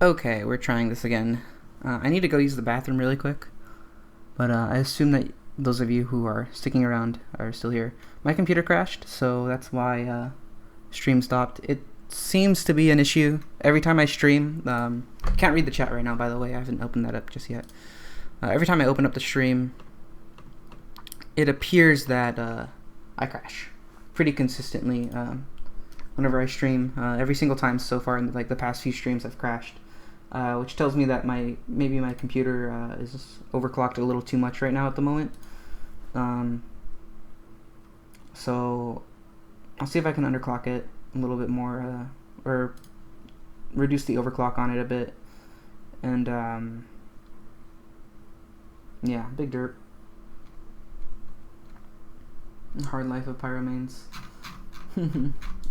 Okay, we're trying this again. I need to go use the bathroom really quick, but I assume that those of you who are sticking around are still here. My computer crashed, so that's why stream stopped. It seems to be an issue every time I stream. Can't read the chat right now, by the way. I haven't opened that up just yet. Every time I open up the stream, it appears that I crash pretty consistently whenever I stream. Every single time so far in the past few streams, I've crashed, which tells me that maybe my computer is overclocked a little too much right now at the moment. So I'll see if I can underclock it a little bit more, or reduce the overclock on it a bit. And yeah, big derp. Hard life of Pyro mains.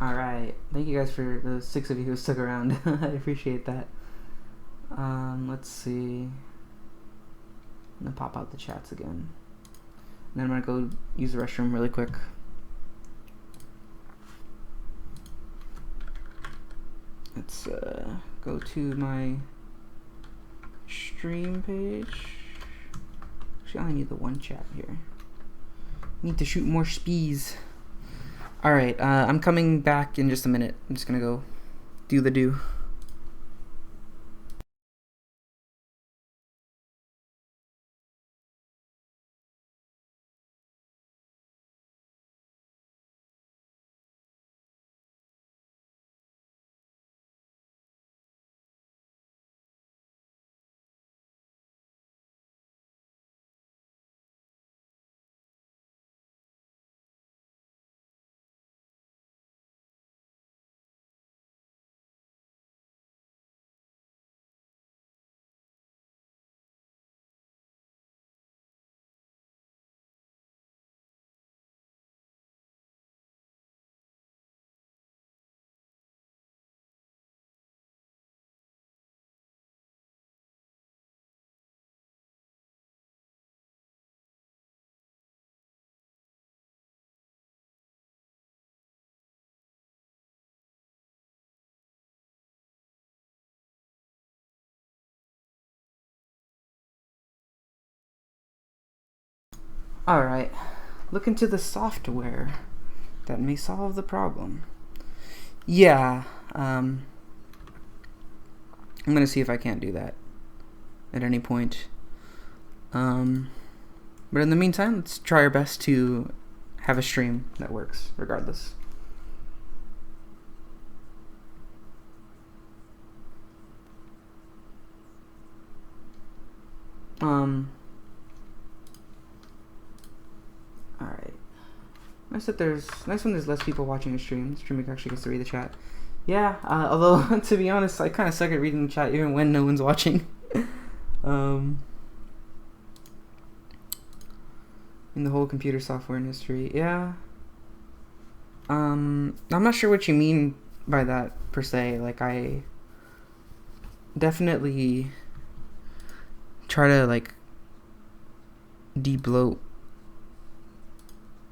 Alright, thank you guys for the 6 of you who stuck around. I appreciate that. Let's see. I'm gonna pop out the chats again. And then I'm gonna go use the restroom really quick. Let's go to my stream page. Actually, I only need the one chat here. Need to shoot more spees. Alright, I'm coming back in just a minute. I'm just gonna go do the do. Alright, look into the software that may solve the problem. Yeah, I'm gonna see if I can't do that at any point. But in the meantime, let's try our best to have a stream that works regardless. Alright. Nice when there's less people watching a stream. Streamer actually gets to read the chat. Yeah, although to be honest, I kind of suck at reading the chat even when no one's watching. In the whole computer software industry, yeah. I'm not sure what you mean by that per se. Like, I definitely try to like de-bloat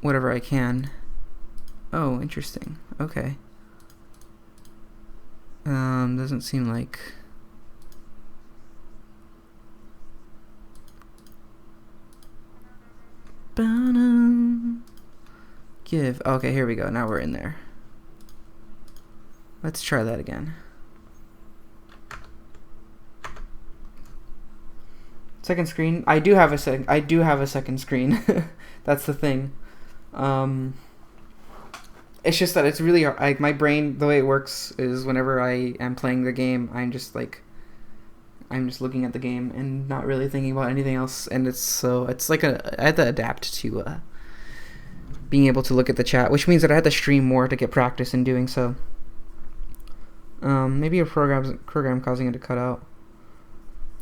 whatever I can. Oh, interesting. Okay. Doesn't seem like give. Okay, here we go. Now we're in there. Let's try that again. Second screen. I do have a second screen. That's the thing. It's just that it's really hard. Like, my brain, the way it works is whenever I am playing the game, I'm just looking at the game and not really thinking about anything else. And it's like I had to adapt to being able to look at the chat, which means that I had to stream more to get practice in doing so. Maybe a program causing it to cut out.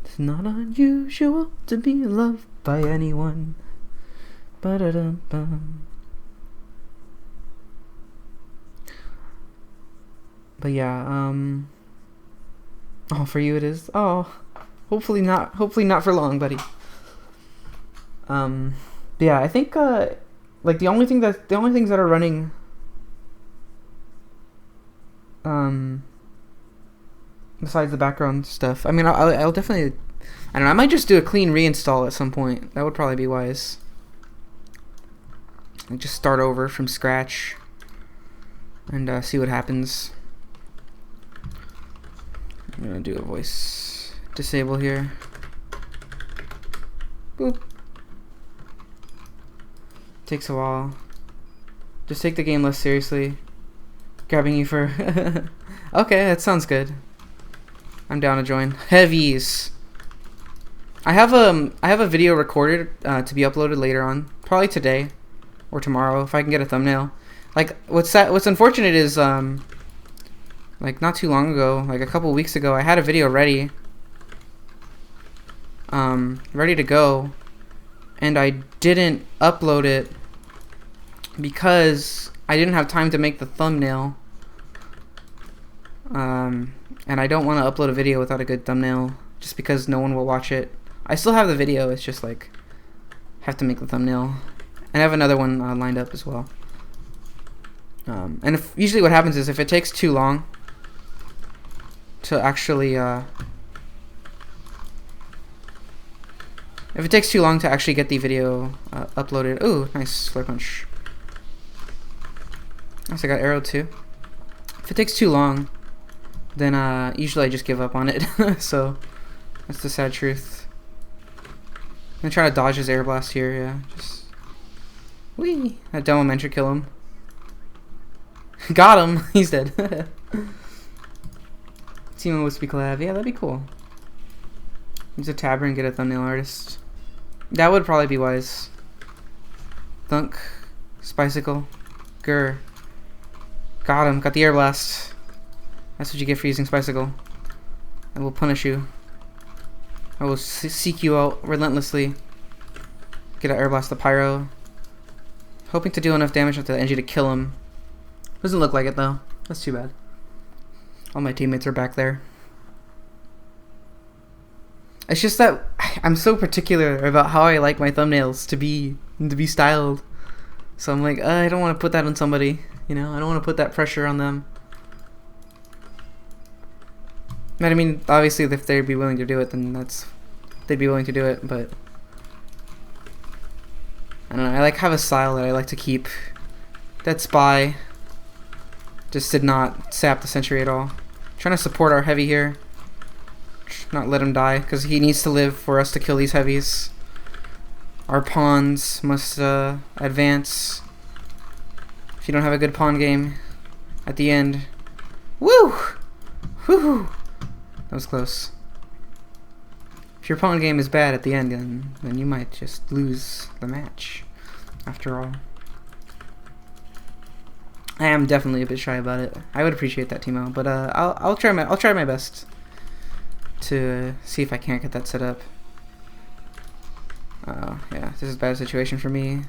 It's not unusual to be loved by anyone. Ba-da-dum-bum. But yeah, oh, for you it is. Oh, hopefully not for long, buddy. Yeah, I think like the only things that are running besides the background stuff. I mean, I'll definitely, I don't know, I might just do a clean reinstall at some point. That would probably be wise. Like just start over from scratch and see what happens. I'm gonna do a voice disable here. Boop. Takes a while. Just take the game less seriously. Grabbing you for okay, that sounds good. I'm down to join. Heavies. I have a video recorded to be uploaded later on, probably today or tomorrow if I can get a thumbnail. Like what's unfortunate is like not too long ago, like a couple weeks ago, I had a video ready to go, and I didn't upload it because I didn't have time to make the thumbnail. And I don't want to upload a video without a good thumbnail just because no one will watch it. I still have the video, it's just like have to make the thumbnail. And I have another one lined up as well. And usually what happens is if it takes too long to actually get the video uploaded. Ooh, nice flare punch. Nice, I got arrow too. If it takes too long, then usually I just give up on it. So that's the sad truth. I'm gonna try to dodge his air blast here. Yeah, just whee. That demo man should kill him. Got him. He's dead. Team of Whispy collab. Yeah, that'd be cool. Use a tabber and get a thumbnail artist. That would probably be wise. Thunk. Spicicle. Grr. Got him. Got the air blast. That's what you get for using Spicicle. I will punish you. I will seek you out relentlessly. Get an air blast to Pyro. Hoping to do enough damage with the NG to kill him. Doesn't look like it though. That's too bad. All my teammates are back there. It's just that I'm so particular about how I like my thumbnails to be styled. So I'm like, I don't want to put that on somebody. You know, I don't want to put that pressure on them. I mean, obviously, if they'd be willing to do it, then they'd be willing to do it. But I don't know. I have a style that I like to keep. That Spy just did not sap the sentry at all. Trying to support our heavy here. Not let him die, because he needs to live for us to kill these heavies. Our pawns must advance. If you don't have a good pawn game at the end. Woo! Woo! That was close. If your pawn game is bad at the end, then you might just lose the match. After all. I am definitely a bit shy about it. I would appreciate that, Timo, but I'll try my best to see if I can't get that set up. Yeah, this is a bad situation for me.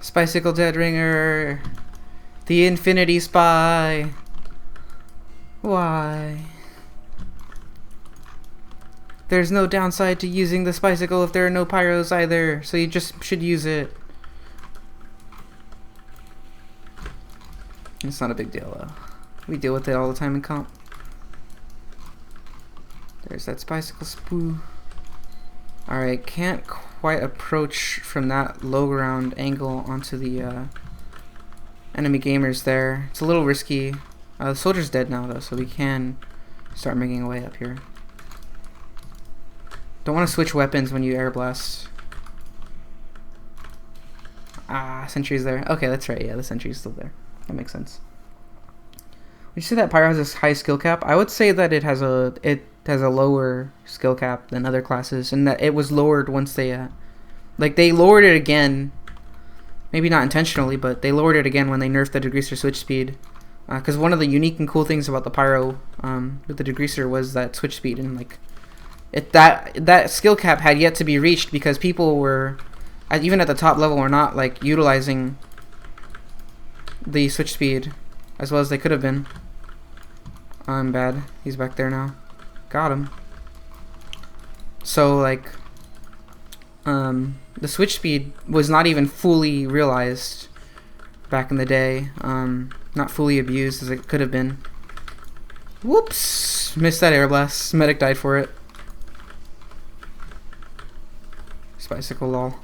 Spicicle Dead Ringer, the Infinity Spy. Why? There's no downside to using the Spicicle if there are no Pyros either, so you just should use it. It's not a big deal though. We deal with it all the time in comp. There's that Spicicle Spoo. Alright, can't quite approach from that low ground angle onto the enemy gamers there. It's a little risky. The soldier's dead now though, so we can start making a way up here. Don't want to switch weapons when you air blast. Ah, sentry's there. Okay, that's right. Yeah, the sentry's still there. That makes sense. Would you say that Pyro has a high skill cap? I would say that it has a lower skill cap than other classes, and that it was lowered once they they lowered it again. Maybe not intentionally, but they lowered it again when they nerfed the degreaser switch speed. Because one of the unique and cool things about the Pyro with the degreaser was that switch speed, and that skill cap had yet to be reached because people were even at the top level were not utilizing the switch speed as well as they could have been. I'm bad. He's back there now. Got him. So the switch speed was not even fully realized back in the day. Not fully abused as it could have been. Whoops! Missed that air blast. Medic died for it. Spicicle lol.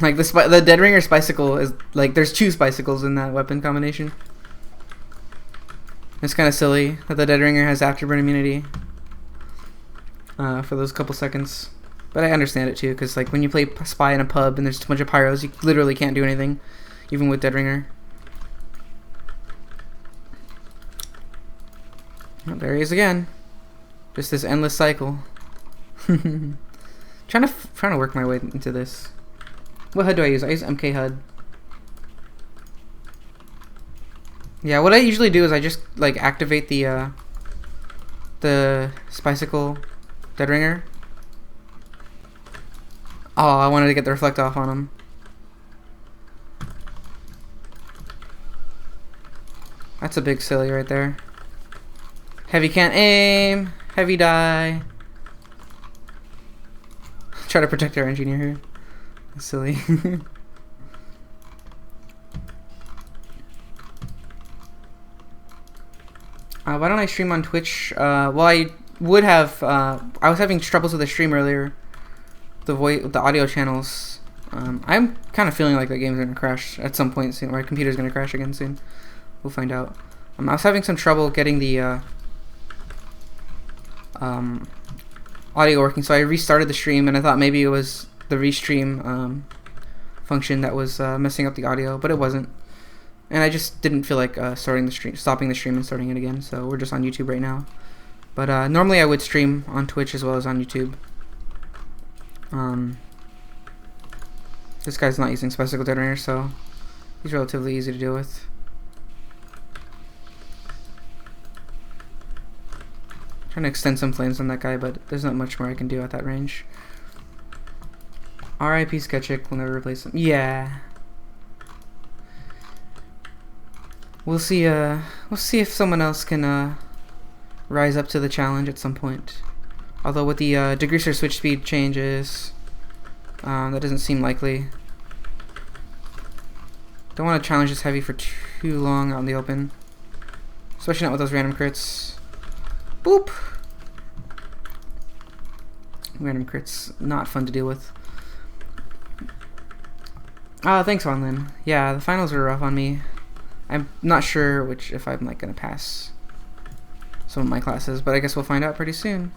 Like the Dead Ringer Spicicle is like there's 2 Spicicles in that weapon combination. It's kind of silly that the Dead Ringer has afterburn immunity for those couple seconds. But I understand it too, because like when you play Spy in a pub and there's a bunch of pyros, you literally can't do anything, even with Dead Ringer. Oh, there he is again. Just this endless cycle. trying to work my way into this. What HUD do I use? I use mkhud. Yeah, what I usually do is I just like activate the Spicicle Dead Ringer. Oh, I wanted to get the reflect off on him. That's a big silly right there. Heavy can't aim. Heavy die. Try to protect our engineer here. That's silly. Why don't I stream on Twitch? Well, I would have. I was having troubles with the stream earlier. The audio channels. I'm kind of feeling like the game's gonna crash at some point soon. My computer's gonna crash again soon. We'll find out. I was having some trouble getting the audio working, so I restarted the stream, and I thought maybe it was the restream function that was messing up the audio, but it wasn't. And I just didn't feel like stopping the stream and starting it again, so we're just on YouTube right now. But normally I would stream on Twitch as well as on YouTube. This guy's not using Spicicle Dead Ringer, so he's relatively easy to deal with. Trying to extend some flames on that guy, but there's not much more I can do at that range. R.I.P. Sketchic, we'll never replace him. Yeah. We'll see if someone else can rise up to the challenge at some point. Although with the degreaser switch speed changes, that doesn't seem likely. Don't want to challenge this heavy for too long out in the open. Especially not with those random crits. Boop! Random crits, not fun to deal with. Thanks, Honlin. Yeah, the finals were rough on me. I'm not sure if I'm like gonna pass some of my classes, but I guess we'll find out pretty soon.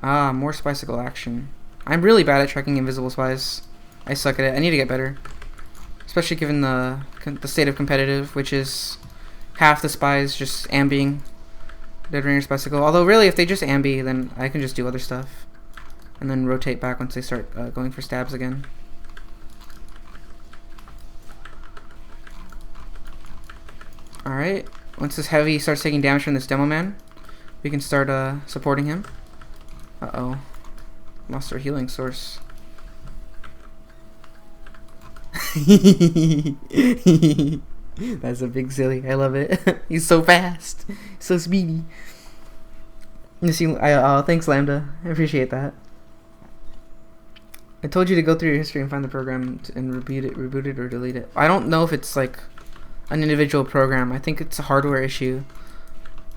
More Spicicle action. I'm really bad at tracking invisible spies. I suck at it. I need to get better, especially given the state of competitive, which is half the spies just ambying Dead Ringer Spicicle. Although really, if they just amby, then I can just do other stuff, and then rotate back once they start going for stabs again. Alright, once this heavy starts taking damage from this demo man, we can start supporting him. Uh-oh. Lost our healing source. That's a big silly. I love it. He's so fast. So speedy. Thanks, Lambda. I appreciate that. I told you to go through your history and find the program and reboot it or delete it. I don't know if it's like an individual program. I think it's a hardware issue.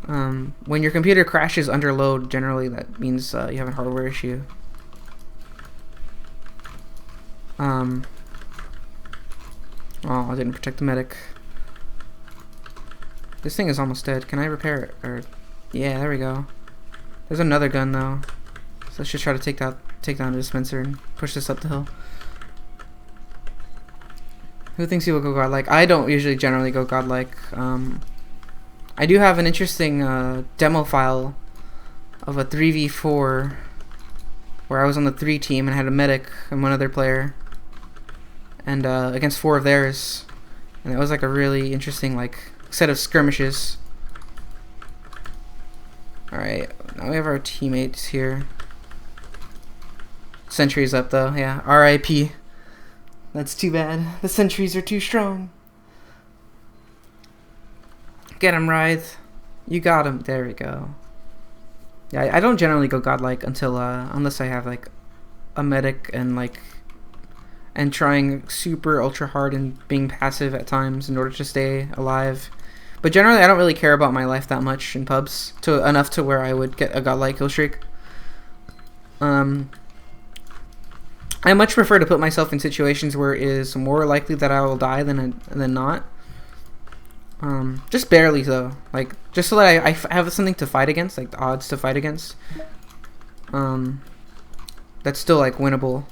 When your computer crashes under load, generally that means you have a hardware issue. Oh, I didn't protect the medic. This thing is almost dead. Can I repair it? Or yeah, there we go. There's another gun though, so let's just try to take down the dispenser and push this up the hill. Who thinks he will go godlike? I don't usually generally go godlike. I do have an interesting demo file of a 3v4 where I was on the 3 team and had a medic and one other player, and against 4 of theirs, and it was like a really interesting like set of skirmishes. Alright, now we have our teammates here. Sentry's up though, yeah. R.I.P. That's too bad. The sentries are too strong. Get him, Wraith. You got him. There we go. Yeah, I don't generally go godlike until unless I have like a medic and trying super ultra hard and being passive at times in order to stay alive, But generally, I don't really care about my life that much in pubs, to enough to where I would get a godlike kill streak. I much prefer to put myself in situations where it is more likely that I will die than not. Just barely though, like just so that I have something to fight against, like the odds to fight against. That's still like winnable.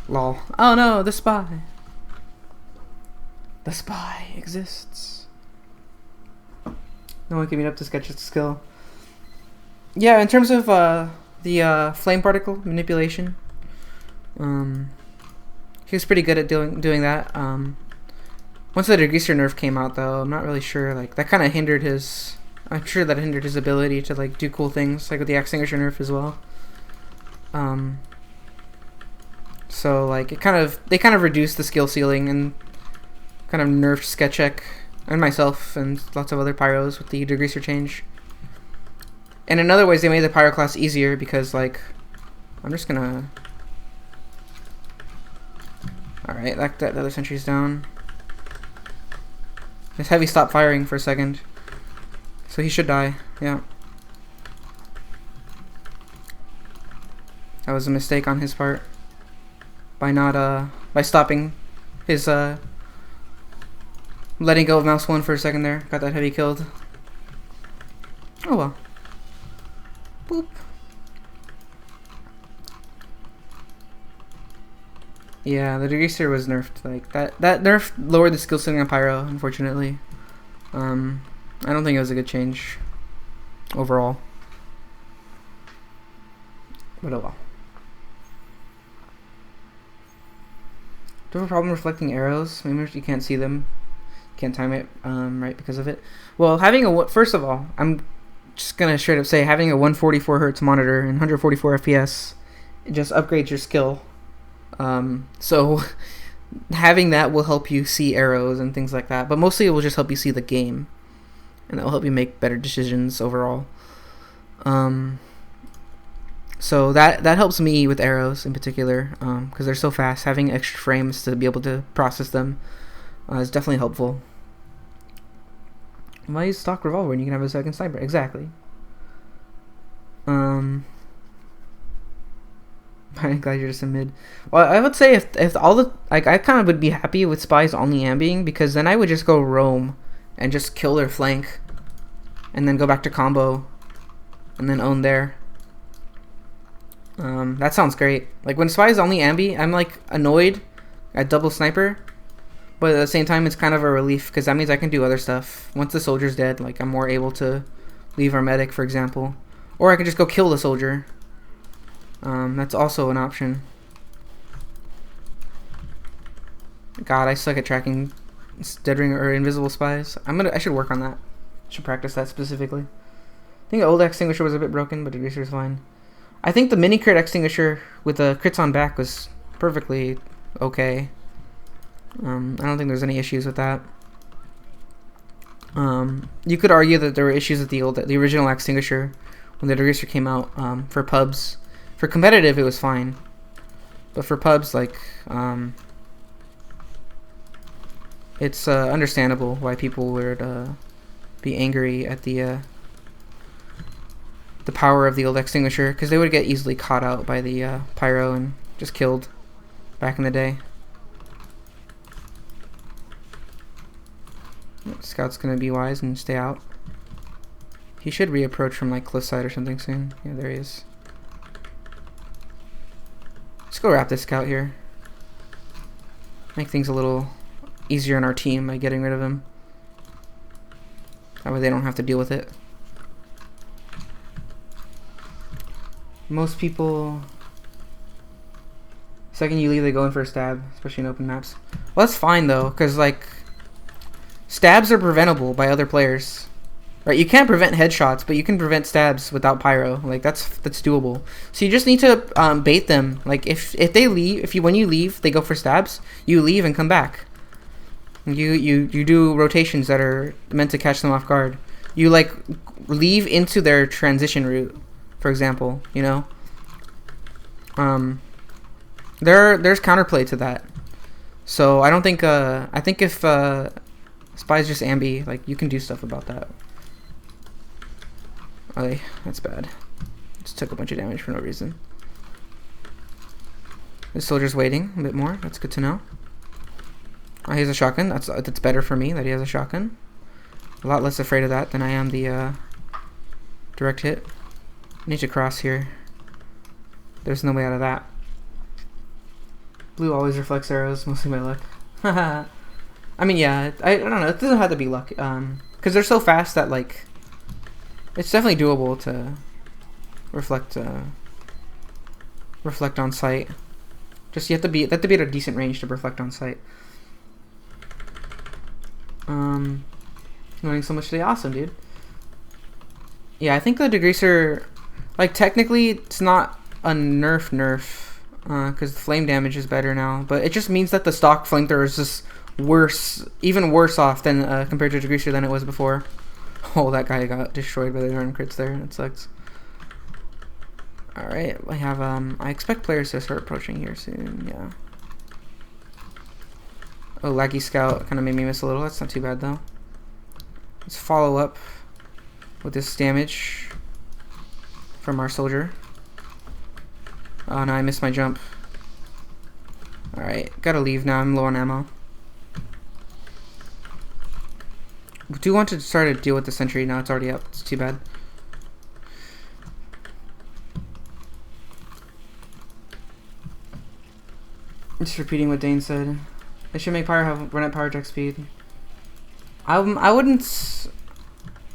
Lol. Oh no, the spy. The spy exists. No one can meet up to sketch its skill. Yeah, in terms of the flame particle manipulation, he was pretty good at doing that. Once the degreaser nerf came out, though, I'm not really sure. Like that kind of hindered his. I'm sure that hindered his ability to like do cool things, like with the extinguisher nerf as well. So like they kind of reduced the skill ceiling and kind of nerfed Sketchek and myself and lots of other pyros with the degreaser change. And in other ways, they made the pyro class easier because like I'm just gonna. All right, that other sentry's down. This heavy stopped firing for a second, so he should die. Yeah. That was a mistake on his part by not by stopping his letting go of mouse 1 for a second there. Got that heavy killed. Oh well. Boop. Yeah, the degreaser was nerfed. Like that nerf lowered the skill ceiling on Pyro, unfortunately. I don't think it was a good change overall. But oh well. Do you have a problem reflecting arrows? Maybe you can't see them. Can't time it right because of it. Well, having a first of all, I'm just gonna straight up say having a 144 hertz monitor and 144 FPS, it just upgrades your skill. So having that will help you see arrows and things like that, but mostly it will just help you see the game, and that will help you make better decisions overall. So that helps me with arrows in particular, because they're so fast. Having extra frames to be able to process them is definitely helpful. Why use stock revolver when you can have a second sniper? Exactly. I'm glad you're just a mid. Well, I would say if all the like I kind of would be happy with spies only ambying, because then I would just go roam and just kill their flank, and then go back to combo, and then own there. That sounds great. Like when spies only amby, I'm like annoyed at double sniper, but at the same time it's kind of a relief because that means I can do other stuff. Once the soldier's dead, like I'm more able to leave our medic, for example, or I can just go kill the soldier. That's also an option. God, I suck at tracking dead ring or invisible spies. I should work on that. I should practice that specifically. I think the old extinguisher was a bit broken, but degreaser is fine. I think the mini crit extinguisher with the crits on back was perfectly okay. I don't think there's any issues with that. You could argue that there were issues with the original extinguisher when the degreaser came out for pubs. For competitive, it was fine, but for pubs, like, it's understandable why people would be angry at the power of the old extinguisher, because they would get easily caught out by the pyro and just killed back in the day. Scout's gonna be wise and stay out. He should reapproach from like cliffside or something soon. Yeah, there he is. Let's go wrap this scout here. Make things a little easier on our team by getting rid of him. That way they don't have to deal with it. Most people, second you leave, they go in for a stab, especially in open maps. Well, that's fine though, because like stabs are preventable by other players. Right, you can't prevent headshots, but you can prevent stabs without pyro. Like that's doable. So you just need to bait them. Like if they leave, when you leave, they go for stabs. You leave and come back. You do rotations that are meant to catch them off guard. You like leave into their transition route, for example. You know. There's counterplay to that. So I don't think I think if Spy's just ambi, like you can do stuff about that. Oh, that's bad. Just took a bunch of damage for no reason. The soldier's waiting a bit more. That's good to know. Oh, he has a shotgun. That's better for me that he has a shotgun. A lot less afraid of that than I am the direct hit. I need to cross here. There's no way out of that. Blue always reflects arrows, mostly by luck. I mean, yeah, I don't know. It doesn't have to be luck, because they're so fast that like it's definitely doable to reflect on sight. Just you have to be at a decent range to reflect on sight. Learning so much today, awesome, dude. Yeah, I think the degreaser, like technically, it's not a nerf, because the flame damage is better now. But it just means that the stock flamethrower is just worse, even worse off than compared to degreaser than it was before. Oh, that guy got destroyed by the darn crits there. That sucks. All right, I have I expect players to start approaching here soon. Yeah. Oh, laggy scout kind of made me miss a little. That's not too bad though. Let's follow up with this damage from our soldier. Oh no, I missed my jump. Alright, gotta leave now. I'm low on ammo. We do want to start to deal with the sentry now. It's already up. It's too bad. Just repeating what Dane said. They should make Pyro run at power jack speed. I wouldn't.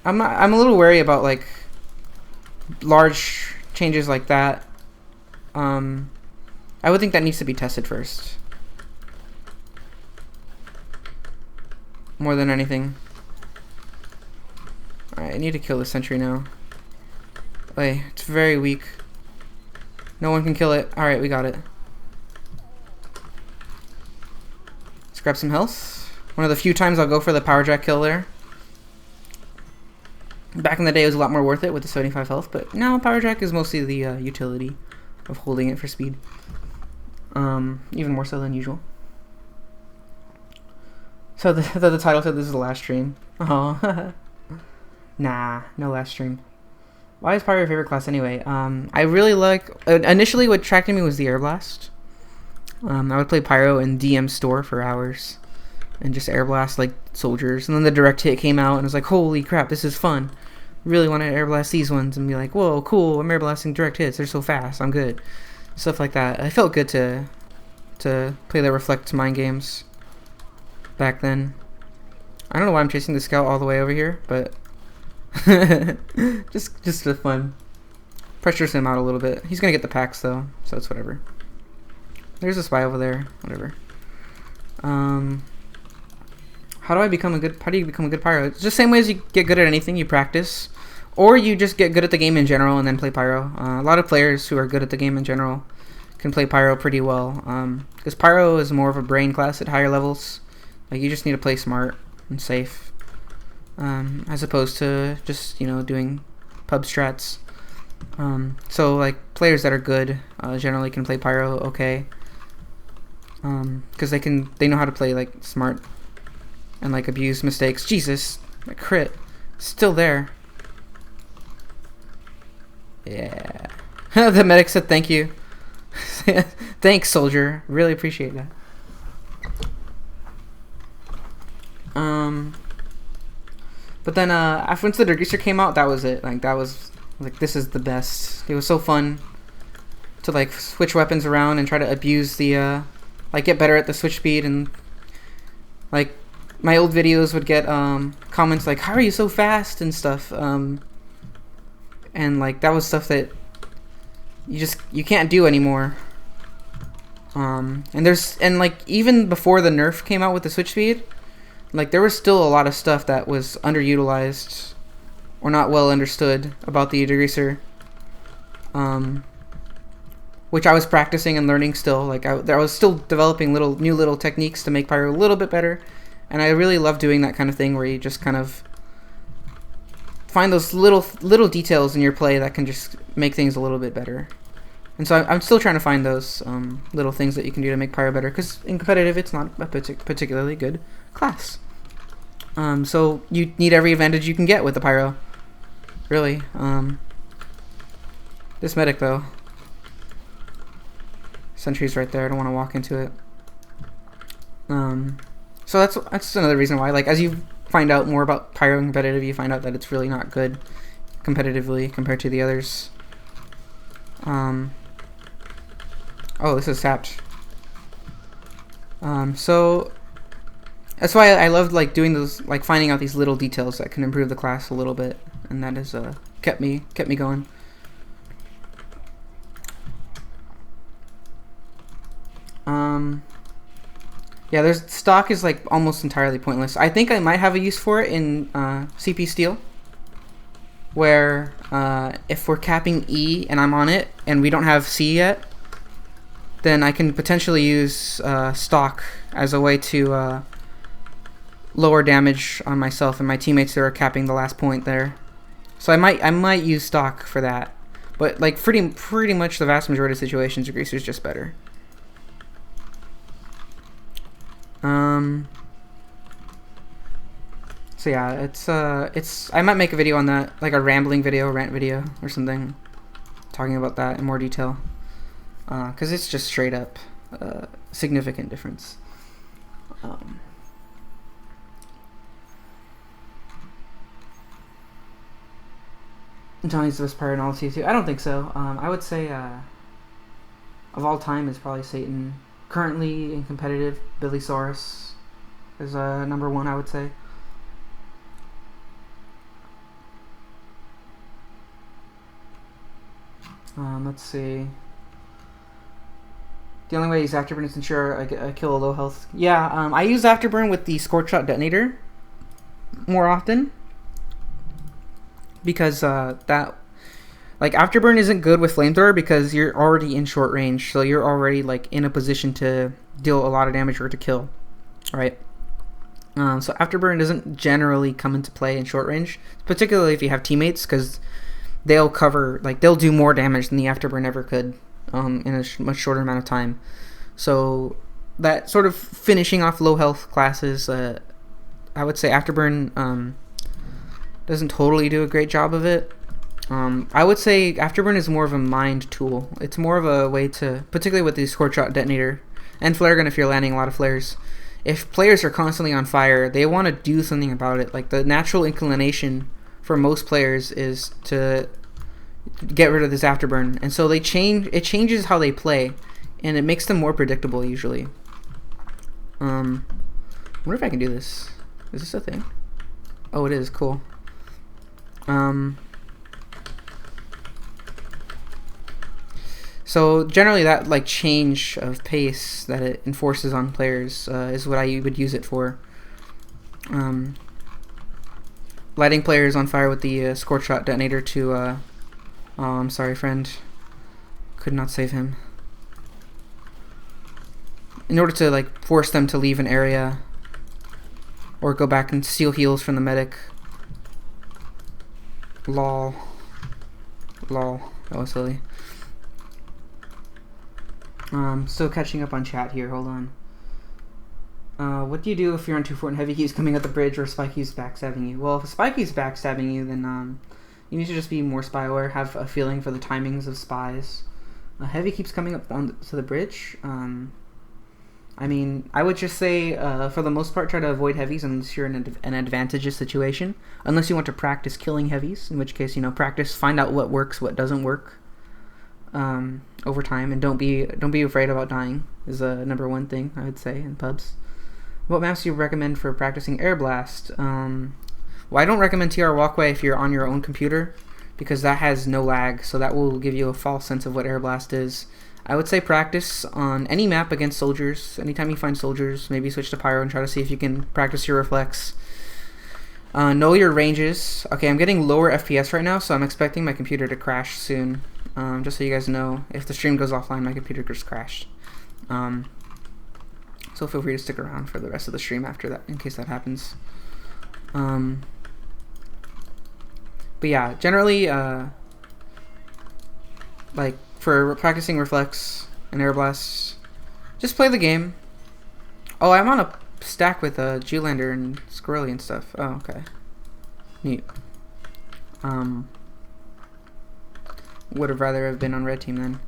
I'm a little wary about like large changes like that. I would think that needs to be tested first, more than anything. Alright, I need to kill the sentry now. Wait, it's very weak. No one can kill it. Alright, we got it. Let's grab some health. One of the few times I'll go for the power jack kill there. Back in the day it was a lot more worth it with the 75 health, but now power jack is mostly the utility of holding it for speed. Even more so than usual. So the title said this is the last stream. Oh. Nah, no last stream. Why is Pyro your favorite class anyway? I really like... initially what attracted me was the Air Blast. I would play Pyro in DM store for hours and just air blast like soldiers. And then the direct hit came out and I was like, holy crap, this is fun. Really want to air blast these ones and be like, whoa, cool, I'm air blasting direct hits. They're so fast, I'm good. Stuff like that. I felt good to play the reflect mind games back then. I don't know why I'm chasing the scout all the way over here, but just for fun. Pressures him out a little bit. He's gonna get the packs though, so it's whatever. There's a spy over there. Whatever. How do you become a good pyro? It's just the same way as you get good at anything, you practice. Or you just get good at the game in general and then play pyro. A lot of players who are good at the game in general can play pyro pretty well. Because pyro is more of a brain class at higher levels. Like you just need to play smart and safe. As opposed to just, you know, doing pub strats. So like players that are good generally can play pyro okay. Because they know how to play like smart and like abuse mistakes. Jesus, a crit, still there. Yeah. The medic said thank you. Thanks, soldier. Really appreciate that. But then after once the degreaser came out, that was it. Like that was like this is the best. It was so fun to like switch weapons around and try to abuse the like get better at the switch speed, and like my old videos would get comments like, how are you so fast and stuff, and like that was stuff that you can't do anymore. And like even before the nerf came out with the switch speed, like there was still a lot of stuff that was underutilized or not well understood about the degreaser, which I was practicing and learning still. Like I was still developing new little techniques to make pyro a little bit better, and I really love doing that kind of thing where you just kind of find those little details in your play that can just make things a little bit better. And so I'm still trying to find those little things that you can do to make Pyro better, because in competitive it's not a particularly good class. So you need every advantage you can get with the Pyro, really. This medic though, sentry's right there, I don't want to walk into it. So that's another reason why, like, as you find out more about Pyro and competitive, you find out that it's really not good competitively compared to the others. Oh, this is sapped. So that's why I loved, like, doing those, like, finding out these little details that can improve the class a little bit, and that has kept me going. Yeah, there's stock is like almost entirely pointless. I think I might have a use for it in CP Steel, where if we're capping E and I'm on it and we don't have C yet, then I can potentially use stock as a way to lower damage on myself and my teammates that are capping the last point there. So I might use stock for that, but like pretty much the vast majority of situations, Greaser's just better. So yeah, it's I might make a video on that, like a rant video or something, talking about that in more detail, because it's just straight up significant difference. Tony's the best Pyro in all C2. I don't think so. I would say of all time is probably Satan. Currently in competitive, Billy Saurus is number 1, I would say. Let's see. The only way I use Afterburn is to ensure I kill a low health. Yeah, I use Afterburn with the Scorch Shot Detonator more often, because that, like, Afterburn isn't good with Flamethrower because you're already in short range, so you're already like in a position to deal a lot of damage or to kill, right? So Afterburn doesn't generally come into play in short range, particularly if you have teammates, because they'll do more damage than the Afterburn ever could in a much shorter amount of time. So that sort of finishing off low health classes, I would say Afterburn doesn't totally do a great job of it. I would say Afterburn is more of a mind tool. It's more of a way to, particularly with the Scorch Shot Detonator and Flare Gun if you're landing a lot of flares. If players are constantly on fire, they want to do something about it. Like, the natural inclination for most players is to get rid of this Afterburn, and so it changes how they play, and it makes them more predictable usually. I wonder if I can do this. Is this a thing? Oh, it is. Cool. So generally that, like, change of pace that it enforces on players is what I would use it for. Lighting players on fire with the Scorch Shot Detonator to oh, I'm sorry, friend. Could not save him. In order to, like, force them to leave an area or go back and steal heals from the medic. Lol. That was silly. Still catching up on chat here, hold on. What do you do if you're on 2-4 and Heavy keeps coming up the bridge or Spike keeps backstabbing you? Well, if Spike keeps backstabbing you, then you need to just be more spy aware, have a feeling for the timings of spies. Heavy keeps coming up to the bridge. I mean, I would just say, for the most part, try to avoid heavies unless you're in an advantageous situation. Unless you want to practice killing heavies, in which case, practice, find out what works, what doesn't work. Over time, and don't be afraid about dying is a number 1 thing I would say in pubs. What maps do you recommend for practicing Air Blast? Well, I don't recommend TR Walkway if you're on your own computer, because that has no lag, so that will give you a false sense of what Air Blast is. I would say practice on any map against soldiers. Anytime you find soldiers, maybe switch to Pyro and try to see if you can practice your reflex. Know your ranges. Okay, I'm getting lower FPS right now, so I'm expecting my computer to crash soon. Just so you guys know, if the stream goes offline, my computer just crashed. So feel free to stick around for the rest of the stream after that, in case that happens. But yeah, generally, like for practicing reflex and air blasts, just play the game. Oh, I'm on a stack with Geolander and Squirrely and stuff. Oh, okay. Neat. Would have rather have been on red team then.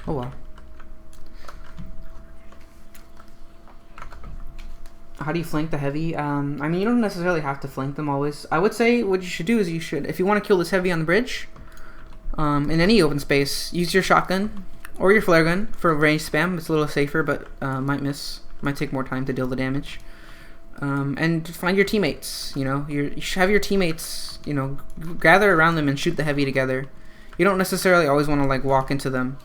Oh well. How do you flank the heavy? I mean, you don't necessarily have to flank them always. I would say what you should do is if you want to kill this heavy on the bridge, in any open space, use your shotgun or your flare gun for range spam. It's a little safer, but might miss. Might take more time to deal the damage. And find your teammates. You should have your teammates. Gather around them and shoot the heavy together. You don't necessarily always want to like walk into them.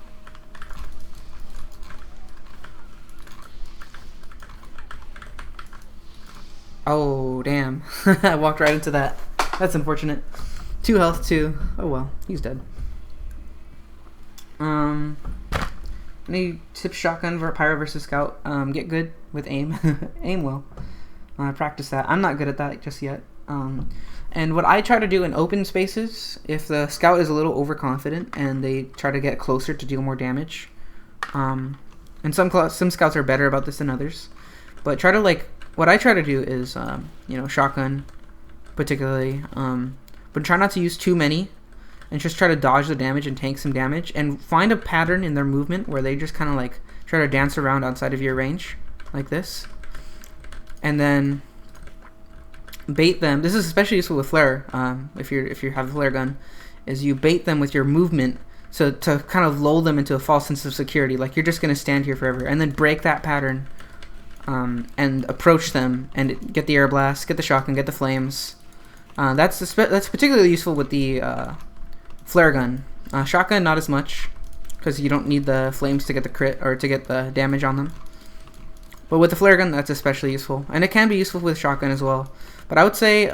Oh, damn. I walked right into that. That's unfortunate. 2 health, too. Oh, well. He's dead. Any tips shotgun for Pyro versus Scout? Get good with aim. Aim well. Practice that. I'm not good at that just yet. And what I try to do in open spaces, if the Scout is a little overconfident and they try to get closer to deal more damage, and some Scouts are better about this than others, but try to like... What I try to do is, shotgun, particularly, but try not to use too many, and just try to dodge the damage and tank some damage, and find a pattern in their movement where they just kind of like try to dance around outside of your range, like this, and then bait them. This is especially useful with flare. If you have a flare gun, is you bait them with your movement, so to kind of lull them into a false sense of security, like you're just gonna stand here forever, and then break that pattern. And approach them and get the air blast, get the shotgun, get the flames. That's particularly useful with the flare gun. Shotgun not as much, because you don't need the flames to get the crit or to get the damage on them. But with the flare gun, that's especially useful, and it can be useful with shotgun as well. But I would say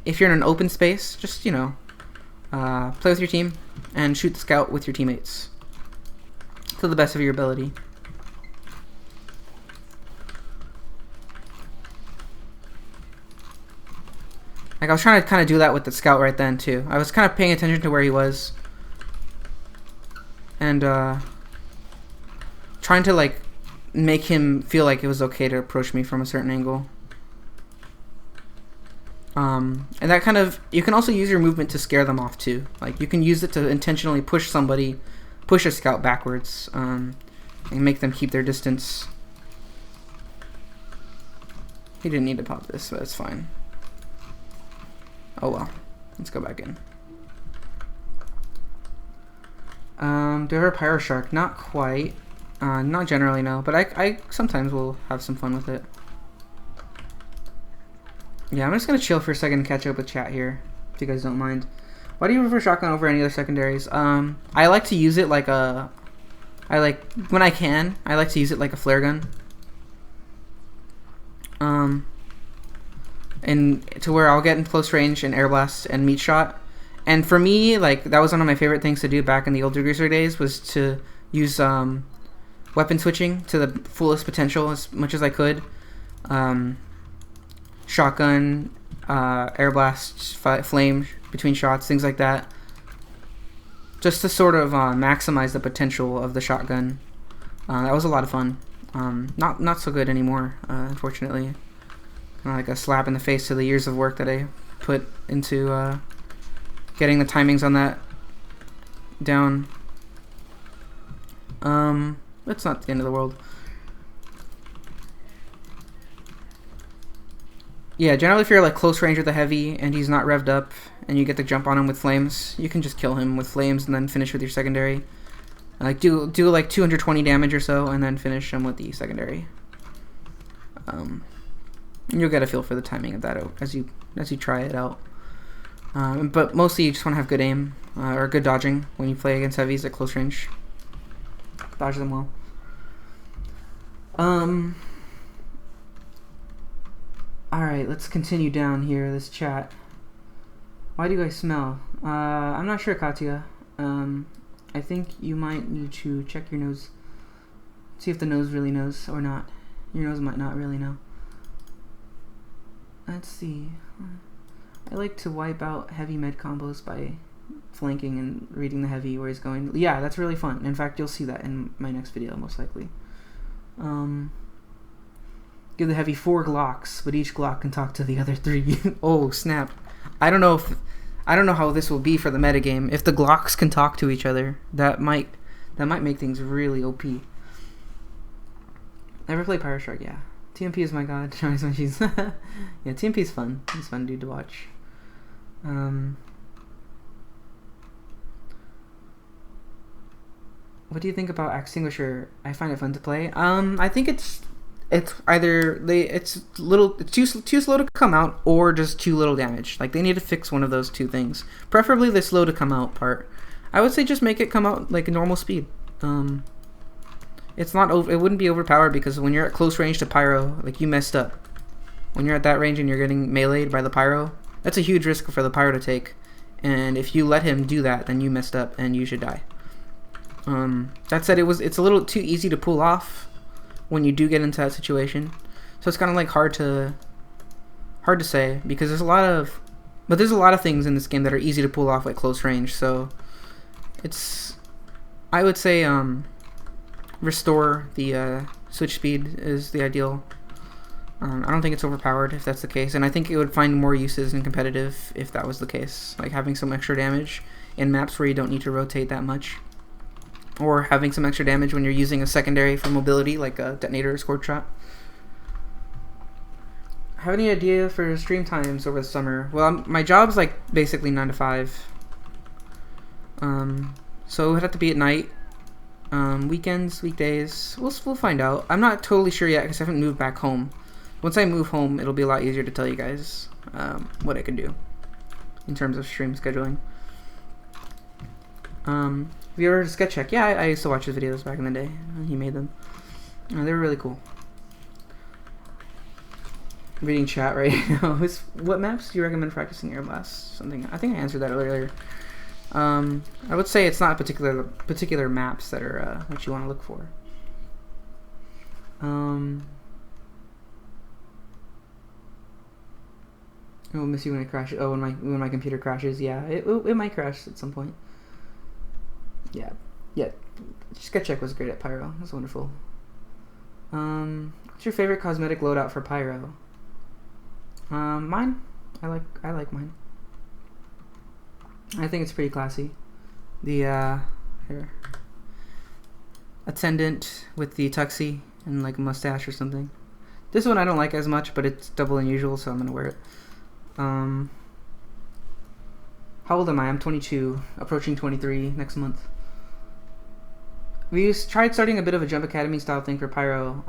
if you're in an open space, just play with your team and shoot the Scout with your teammates to the best of your ability. Like, I was trying to kind of do that with the Scout right then, too. I was kind of paying attention to where he was. And, trying to, like, make him feel like it was okay to approach me from a certain angle. And that kind of... You can also use your movement to scare them off, too. Like, you can use it to intentionally push a Scout backwards, and make them keep their distance. He didn't need to pop this, but it's fine. Oh well, let's go back in. Do I have a Pyro Shark? Not quite. Not generally, no. But I sometimes will have some fun with it. Yeah, I'm just gonna chill for a second and catch up with chat here, if you guys don't mind. Why do you prefer shotgun over any other secondaries? I like to use it like a... when I can, I like to use it like a flare gun. And to where I'll get in close range and air blast and meat shot. And for me, like, that was one of my favorite things to do back in the old Degreaser days, was to use weapon switching to the fullest potential as much as I could. Shotgun, air blast, flame between shots, things like that. Just to sort of maximize the potential of the shotgun. That was a lot of fun. Not so good anymore, unfortunately. Kind of like a slap in the face to the years of work that I put into getting the timings on that down. It's not the end of the world. Yeah, generally if you're like close range with the heavy and he's not revved up and you get the jump on him with flames, you can just kill him with flames and then finish with your secondary. Like do like 220 damage or so and then finish him with the secondary. You'll get a feel for the timing of that as you try it out. But mostly you just want to have good aim or good dodging when you play against heavies at close range. Dodge them well. Alright, let's continue down here, this chat. Why do I smell? I'm not sure, Katya. I think you might need to check your nose. See if the nose really knows or not. Your nose might not really know. Let's see. I like to wipe out heavy med combos by flanking and reading the heavy where he's going. Yeah, that's really fun. In fact, you'll see that in my next video, most likely. Give the heavy 4 Glocks, but each Glock can talk to the other 3. Oh, snap. I don't know how this will be for the metagame. If the Glocks can talk to each other, that might make things really OP. Never play Pyro Shark, yeah. TMP is my god. Yeah, TMP is fun. He's fun dude to watch. What do you think about Extinguisher? I find it fun to play. I think it's either it's too slow to come out, or just too little damage. Like, they need to fix one of those two things. Preferably the slow to come out part. I would say just make it come out like a normal speed. It's not it wouldn't be overpowered, because when you're at close range to Pyro, like, you messed up. When you're at that range and you're getting meleeed by the Pyro, that's a huge risk for the Pyro to take. And if you let him do that, then you messed up and you should die. That said, it's a little too easy to pull off when you do get into that situation. So it's kind of like hard to say, because there's a lot of things in this game that are easy to pull off at close range. So I would say restore the switch speed is the ideal. I don't think it's overpowered if that's the case, and I think it would find more uses in competitive if that was the case, like having some extra damage in maps where you don't need to rotate that much, or having some extra damage when you're using a secondary for mobility, like a detonator or squirt shot. Have any idea for stream times over the summer? Well, my job's like basically 9 to 5, so it would have to be at night. Weekends, weekdays, we'll find out. I'm not totally sure yet because I haven't moved back home. Once I move home, it'll be a lot easier to tell you guys what I can do in terms of stream scheduling. Have you ever heard of Sketch Check? Yeah, I used to watch his videos back in the day. He made them. They were really cool. Reading chat right now. What maps do you recommend practicing air blast? Something. I think I answered that earlier. I would say it's not particular maps that are what you want to look for. I will miss you when it crashes. Oh, when my computer crashes. Yeah, it might crash at some point. Yeah. Sketch Check was great at Pyro. That's wonderful. What's your favorite cosmetic loadout for Pyro? Mine. I like mine. I think it's pretty classy. The here, attendant with the tuxie and like a mustache or something. This one I don't like as much, but it's double unusual, so I'm gonna wear it. How old am I? I'm 22, approaching 23 next month. We tried starting a bit of a Jump Academy style thing for Pyro.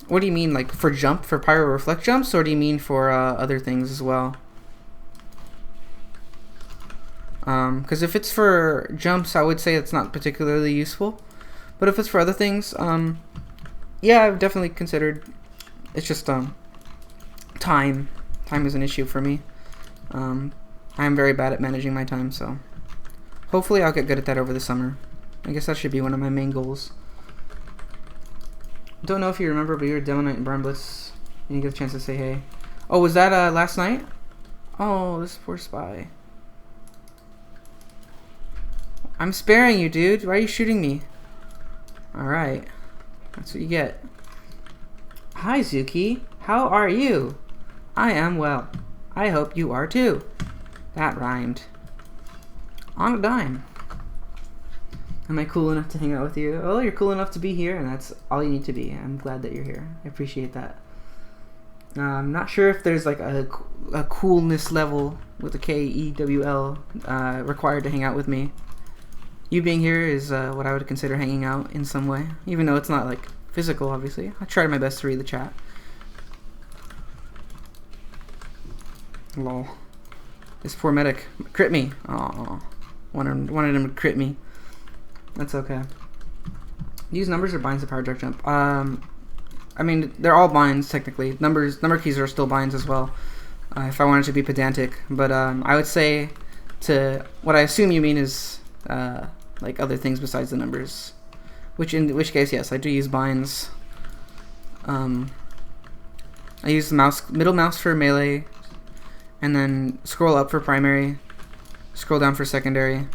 What do you mean, like for Pyro reflect jumps, or do you mean for other things as well? Because if it's for jumps, I would say it's not particularly useful. But if it's for other things, yeah, I've definitely considered. It's just time. Time is an issue for me. I'm very bad at managing my time, so hopefully I'll get good at that over the summer. I guess that should be one of my main goals. Don't know if you remember, but you were Demo Night in Barn Blitz. You didn't get a chance to say hey. Oh, was that last night? Oh, this poor spy. I'm sparing you, dude. Why are you shooting me? Alright. That's what you get. Hi, Zuki. How are you? I am well. I hope you are too. That rhymed. On a dime. Am I cool enough to hang out with you? Oh, you're cool enough to be here, and that's all you need to be. I'm glad that you're here. I appreciate that. I'm not sure if there's like a coolness level with a K-E-W-L required to hang out with me. You being here is what I would consider hanging out in some way, even though it's not like physical, obviously. I tried my best to read the chat. Lol. This poor medic crit me. Aw. Wanted him to crit me. That's okay. These numbers are binds to Power Direct Jump. I mean, they're all binds technically. Number keys are still binds as well. If I wanted to be pedantic, but I would say to what I assume you mean is like other things besides the numbers. In which case, yes, I do use binds. I use the middle mouse for melee, and then scroll up for primary, Scroll down for secondary.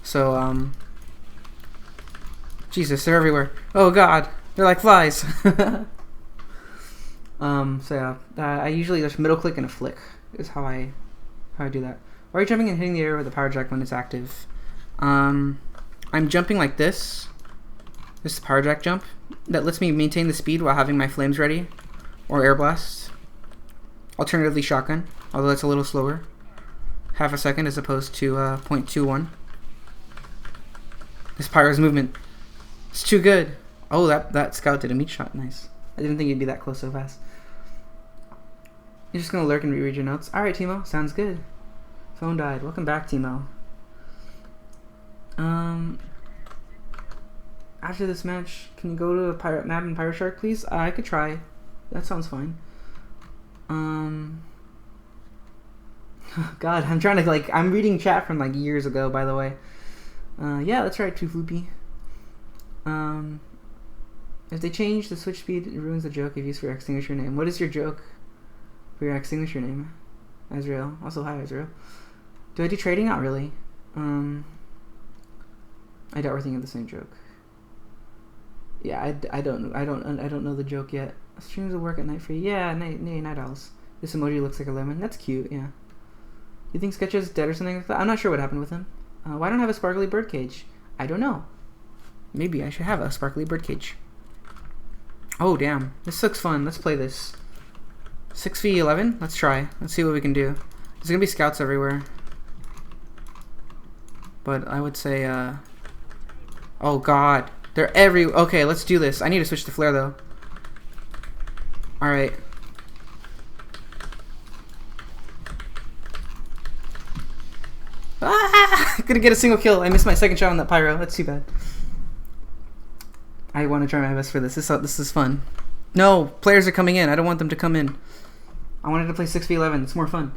So, Jesus, they're everywhere. Oh god, they're like flies. So yeah, I usually just middle click and a flick is how I do that. Why are you jumping and hitting the air with the power jack when it's active? I'm jumping like this. This is the power jack jump. That lets me maintain the speed while having my flames ready. Or air blast. Alternatively shotgun, although that's a little slower. Half a second as opposed to 0.21. This Pyro's movement. It's too good. Oh, that scout did a meat shot. Nice. I didn't think he'd be that close so fast. You're just gonna lurk and reread your notes. Alright, Timo. Sounds good. Phone died. Welcome back, Timo. After this match, can you go to a pirate map in Pyro Shark, please? I could try. That sounds fine. God, I'm trying to, like, I'm reading chat from, like, years ago, by the way. Yeah, that's right, Too Floopy. If they change the switch speed, it ruins the joke you've used for your extinguisher name. What is your joke for your extinguisher name? Ezreal. Also, hi, Ezreal. Do I do trading? Not really. I doubt we're thinking of the same joke. Yeah, I don't know the joke yet. Streams will work at night for you. Yeah, night owls. This emoji looks like a lemon. That's cute. Yeah. You think Sketch is dead or something like that? I'm not sure what happened with him. Why don't I have a sparkly birdcage? I don't know. Maybe I should have a sparkly birdcage. Oh damn, this looks fun. Let's play this. 6v11. Let's try. Let's see what we can do. There's gonna be scouts everywhere. But I would say, oh god. They're okay, let's do this. I need to switch to flare though. Alright. Ah! Gonna get a single kill. I missed my second shot on that Pyro. That's too bad. I want to try my best for this. This is fun. No, players are coming in. I don't want them to come in. I wanted to play 6v11. It's more fun.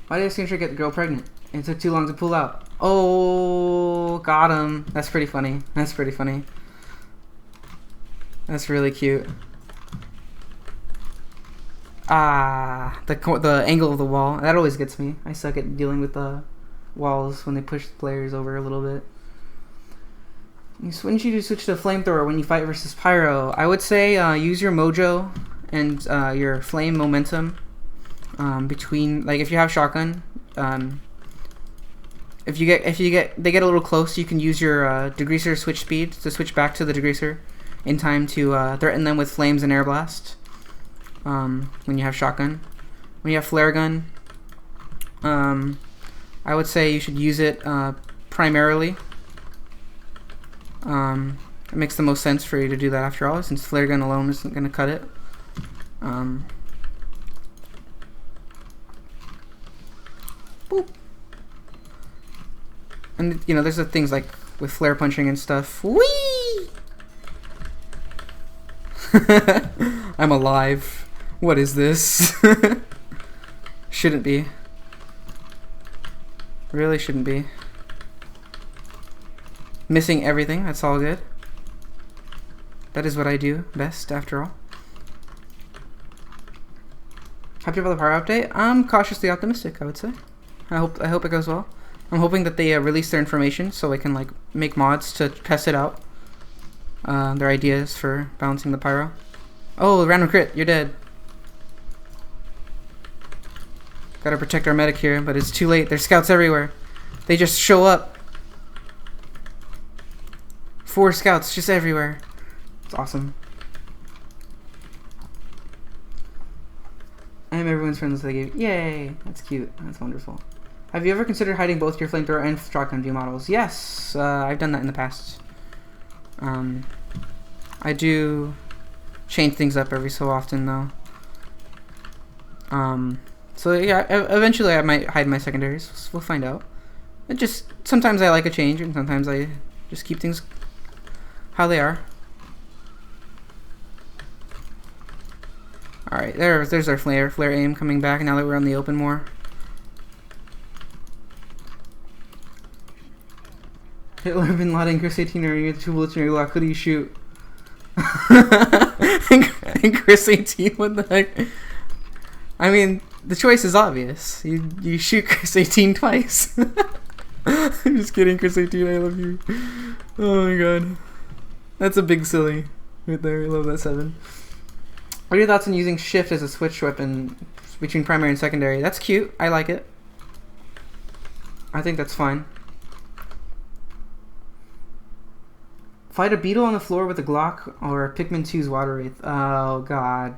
Why did Extinguisher get the girl pregnant? It took too long to pull out. Oh, got him. That's pretty funny. That's pretty funny. That's really cute. Ah, the angle of the wall. That always gets me. I suck at dealing with the walls when they push the players over a little bit. Wouldn't you switch to flamethrower when you fight versus Pyro? I would say use your mojo and your flame momentum between, like, if you have shotgun. If they get a little close, you can use your degreaser switch speed to switch back to the degreaser in time to threaten them with flames and air blast. When you have shotgun. When you have flare gun, I would say you should use it primarily. It makes the most sense for you to do that after all, since flare gun alone isn't going to cut it. Boop. And, you know, there's the things like with flare punching and stuff. Whee! I'm alive. What is this? Shouldn't be. Really shouldn't be. Missing everything, that's all good. That is what I do best, after all. Happy about the power update? I'm cautiously optimistic, I would say. I hope it goes well. I'm hoping that they release their information so I can, like, make mods to test it out. Their ideas for balancing the Pyro. Oh, random crit, you're dead. Gotta protect our medic here, but it's too late. There's scouts everywhere. They just show up. 4 scouts just everywhere. It's awesome. I am everyone's friend that they gave. Yay! That's cute. That's wonderful. Have you ever considered hiding both your flamethrower and shotgun view models? Yes, I've done that in the past. I do change things up every so often, though. So yeah, eventually I might hide my secondaries. We'll find out. It just sometimes I like a change, and sometimes I just keep things how they are. All right, there's our flare aim coming back now that we're on the open more. Hitler, Bin Laden, Chris 18, or you get 2 bullets in your Glock. Who do you shoot? and Chris 18, what the heck? I mean, the choice is obvious. You shoot Chris 18 twice. I'm just kidding, Chris 18, I love you. Oh my god. That's a big silly right there. I love that 7. What are your thoughts on using shift as a switch weapon between primary and secondary? That's cute. I like it. I think that's fine. Fight a beetle on the floor with a Glock or Pikmin 2's Water Wraith. Oh god.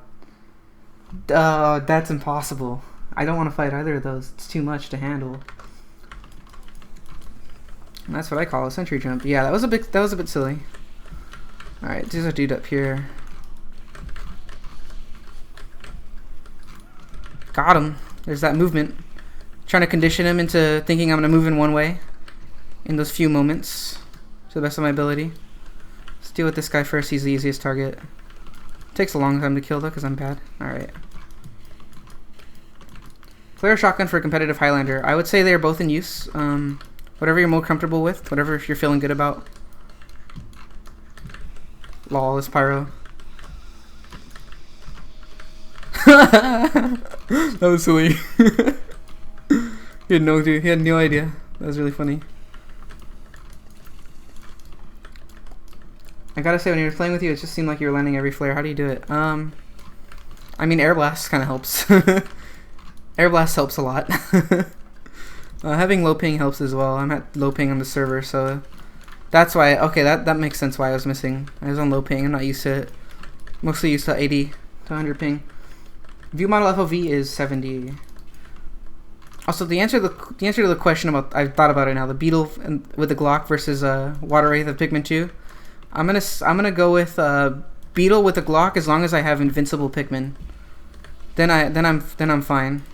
That's impossible. I don't want to fight either of those. It's too much to handle. And that's what I call a sentry jump. Yeah, that was a bit silly. Alright, there's a dude up here. Got him. There's that movement. Trying to condition him into thinking I'm going to move in one way in those few moments to the best of my ability. Let's deal with this guy first. He's the easiest target. Takes a long time to kill though because I'm bad. Alright. Flare shotgun for a competitive Highlander. I would say they are both in use. Whatever you're more comfortable with. Whatever if you're feeling good about. Lol, is Pyro. That was silly. He had no idea. That was really funny. I gotta say, when he was playing with you, it just seemed like you were landing every flare. How do you do it? I mean, air blast kind of helps. Air blast helps a lot. Having low ping helps as well. I'm at low ping on the server, so that's why. Okay, that makes sense why I was missing. I was on low ping. I'm not used to it. Mostly used to 80 to 100 ping. View model FOV is 70. Also, the answer to the question about, I've thought about it now, the beetle with the Glock versus Water Wraith of Pikmin 2. I'm gonna go with beetle with the Glock as long as I have invincible Pikmin. Then I'm fine.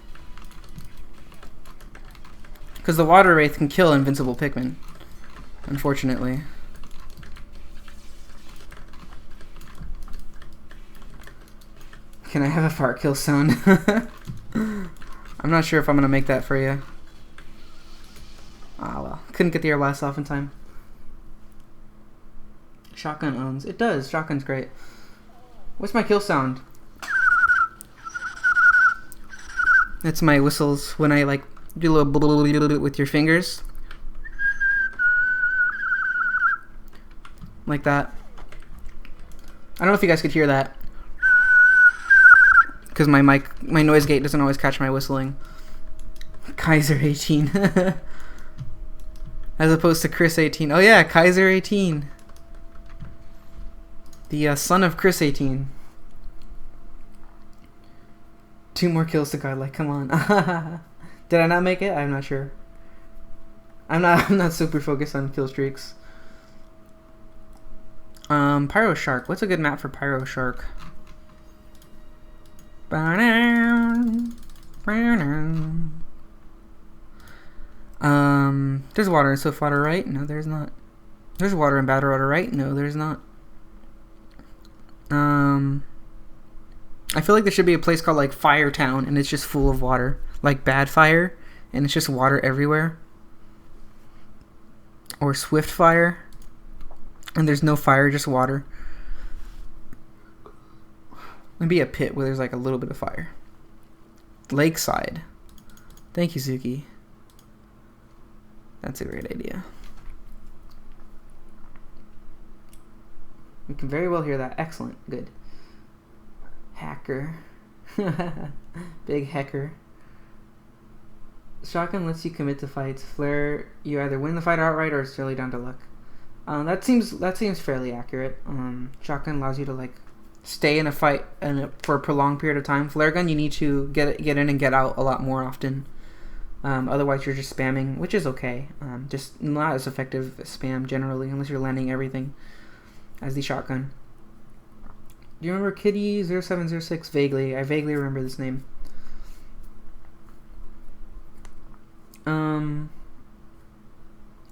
Because the Water Wraith can kill invincible Pikmin, unfortunately. Can I have a fart kill sound? I'm not sure if I'm gonna make that for you. Ah well, couldn't get the air blast off in time. Shotgun owns. It does. Shotgun's great. What's my kill sound? That's my whistles when I like do a little blah with your fingers. Like that. I don't know if you guys could hear that. Because my noise gate doesn't always catch my whistling. Kaiser 18. As opposed to Chris 18. Oh yeah, Kaiser 18. The son of Chris 18. 2 more kills to godlike. Come on. Did I not make it? I'm not sure. I'm not super focused on kill streaks. Pyro Shark. What's a good map for Pyro Shark? There's water in Swift Water, right? No, there's not. There's water in Battle Water, right? No, there's not. I feel like there should be a place called like Fire Town, and it's just full of water, like Bad Fire, and it's just water everywhere. Or Swift Fire, and there's no fire, just water. Maybe a pit where there's like a little bit of fire. Lakeside. Thank you, Zuki. That's a great idea. We can very well hear that. Excellent. Good. Hacker. Big hacker. Shotgun lets you commit to fights. Flare, you either win the fight outright or it's really down to luck. That seems fairly accurate. Shotgun allows you to like stay in a fight for a prolonged period of time. Flare gun, you need to get in and get out a lot more often. Otherwise, you're just spamming, which is okay. Just not as effective as spam generally, unless you're landing everything as the shotgun. Do you remember Kitty0706? Vaguely. I vaguely remember this name.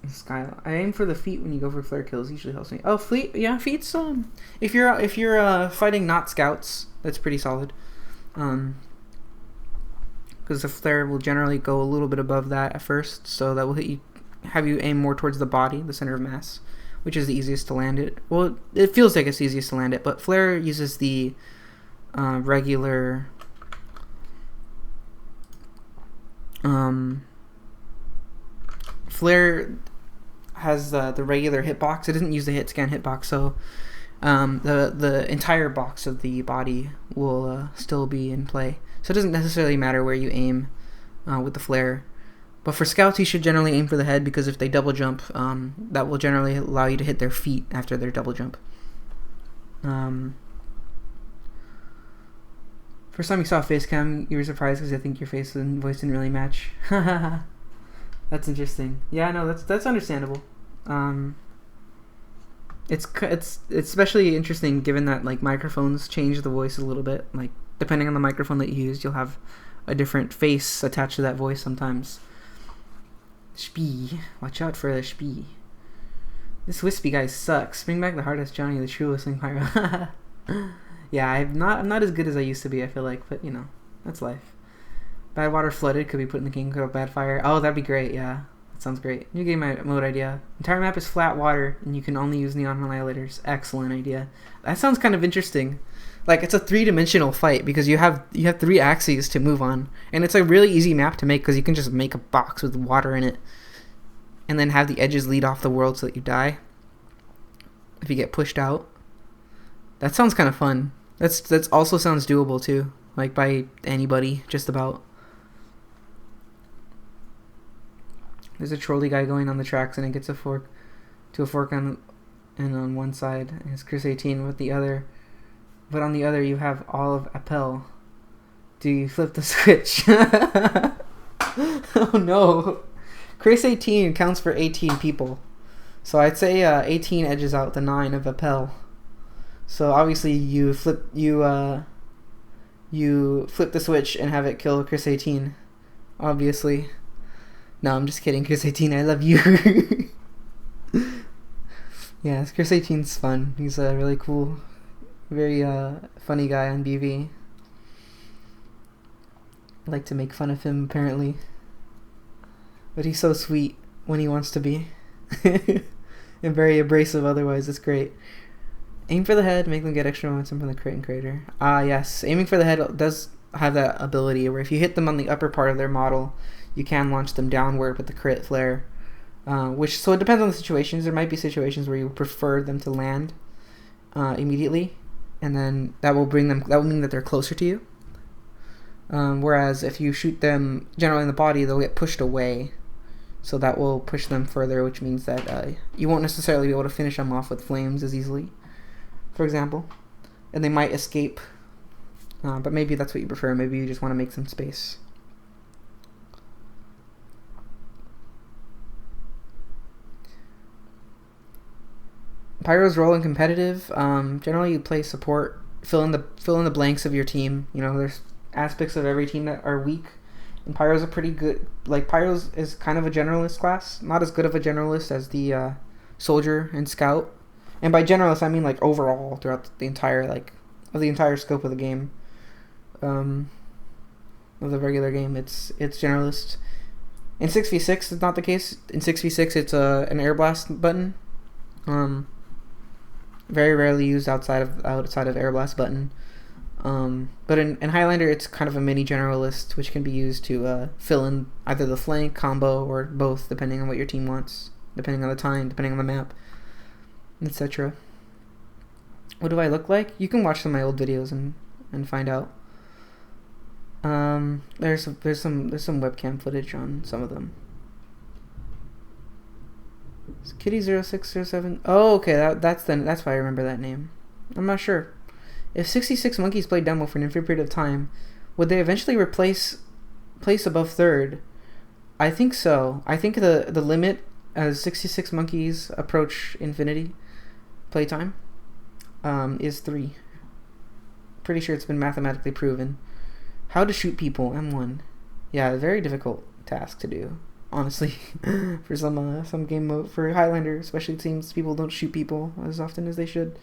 Skyline. I aim for the feet when you go for flare kills. Usually helps me. Oh, feet. Yeah, feet's if you're fighting not scouts, that's pretty solid. Because the flare will generally go a little bit above that at first, so that will have you aim more towards the body, the center of mass, which is the easiest to land it. Well, it feels like it's the easiest to land it, but Flare uses the regular Flare has the regular hitbox. It doesn't use the hit scan hitbox, so the entire box of the body will still be in play. So it doesn't necessarily matter where you aim with the Flare. But for scouts, you should generally aim for the head, because if they double jump, that will generally allow you to hit their feet after their double jump. First time you saw face cam, you were surprised because I think your face and voice didn't really match. That's interesting. Yeah, no, that's understandable. It's especially interesting given that like microphones change the voice a little bit. Like depending on the microphone that you use, you'll have a different face attached to that voice sometimes. Spee. Watch out for the Spee. This Whispy guy sucks. Bring back the hardest Johnny, the true listening Pyro. Yeah, I'm not as good as I used to be, I feel like, but you know, that's life. Bad water flooded could be put in the game code of bad fire. Oh, that'd be great, yeah. That sounds great. New game mode idea. Entire map is flat water and you can only use neon annihilators. Excellent idea. That sounds kind of interesting. Like it's a 3-dimensional fight because you have 3 axes to move on, and it's a really easy map to make because you can just make a box with water in it, and then have the edges lead off the world so that you die if you get pushed out. That sounds kind of fun. That's also sounds doable too, like by anybody just about. There's a trolley guy going on the tracks and it gets a fork on one side, and it's Chris 18 with the other. But on the other, you have all of Appel. Do you flip the switch? Oh no. Chris 18 counts for 18 people. So I'd say 18 edges out the 9 of Appel. So obviously you flip the switch and have it kill Chris 18. Obviously. No, I'm just kidding. Chris 18, I love you. Yeah, Chris 18's fun. He's really cool. Very funny guy on BV. I like to make fun of him apparently, but he's so sweet when he wants to be. And very abrasive otherwise. It's great. Aim for the head, make them get extra momentum from the crit and crater. Yes, aiming for the head does have that ability where if you hit them on the upper part of their model, you can launch them downward with the crit flare. So it depends on the situations. There might be situations where you prefer them to land immediately, and then that will mean that they're closer to you. Whereas if you shoot them generally in the body, they'll get pushed away, so that will push them further, which means that you won't necessarily be able to finish them off with flames as easily, for example, and they might escape. But maybe that's what you prefer. Maybe you just want to make some space. Pyro's role in competitive, generally you play support, fill in the blanks of your team. You know, there's aspects of every team that are weak, and Pyro's a pretty good, like Pyro's is kind of a generalist class, not as good of a generalist as the soldier and scout. And by generalist I mean like overall throughout the entire scope of the game, of the regular game. It's generalist. In 6v6 it's not the case. In 6v6 it's an air blast button. Very rarely used outside of air blast button. But in Highlander it's kind of a mini generalist, which can be used to fill in either the flank, combo, or both, depending on what your team wants, depending on the time, depending on the map, etc. What do I look like? You can watch some of my old videos and find out. There's some webcam footage on some of them. It's Kitty0607. Oh, okay, that's why I remember that name. I'm not sure. If 66 monkeys played demo for an infinite period of time, would they eventually place above third? I think so. I think the limit as 66 monkeys approach infinity playtime is 3. Pretty sure it's been mathematically proven. How to shoot people, M1. Yeah, very difficult task to do, honestly. For some game mode, for Highlander especially, it seems people don't shoot people as often as they should.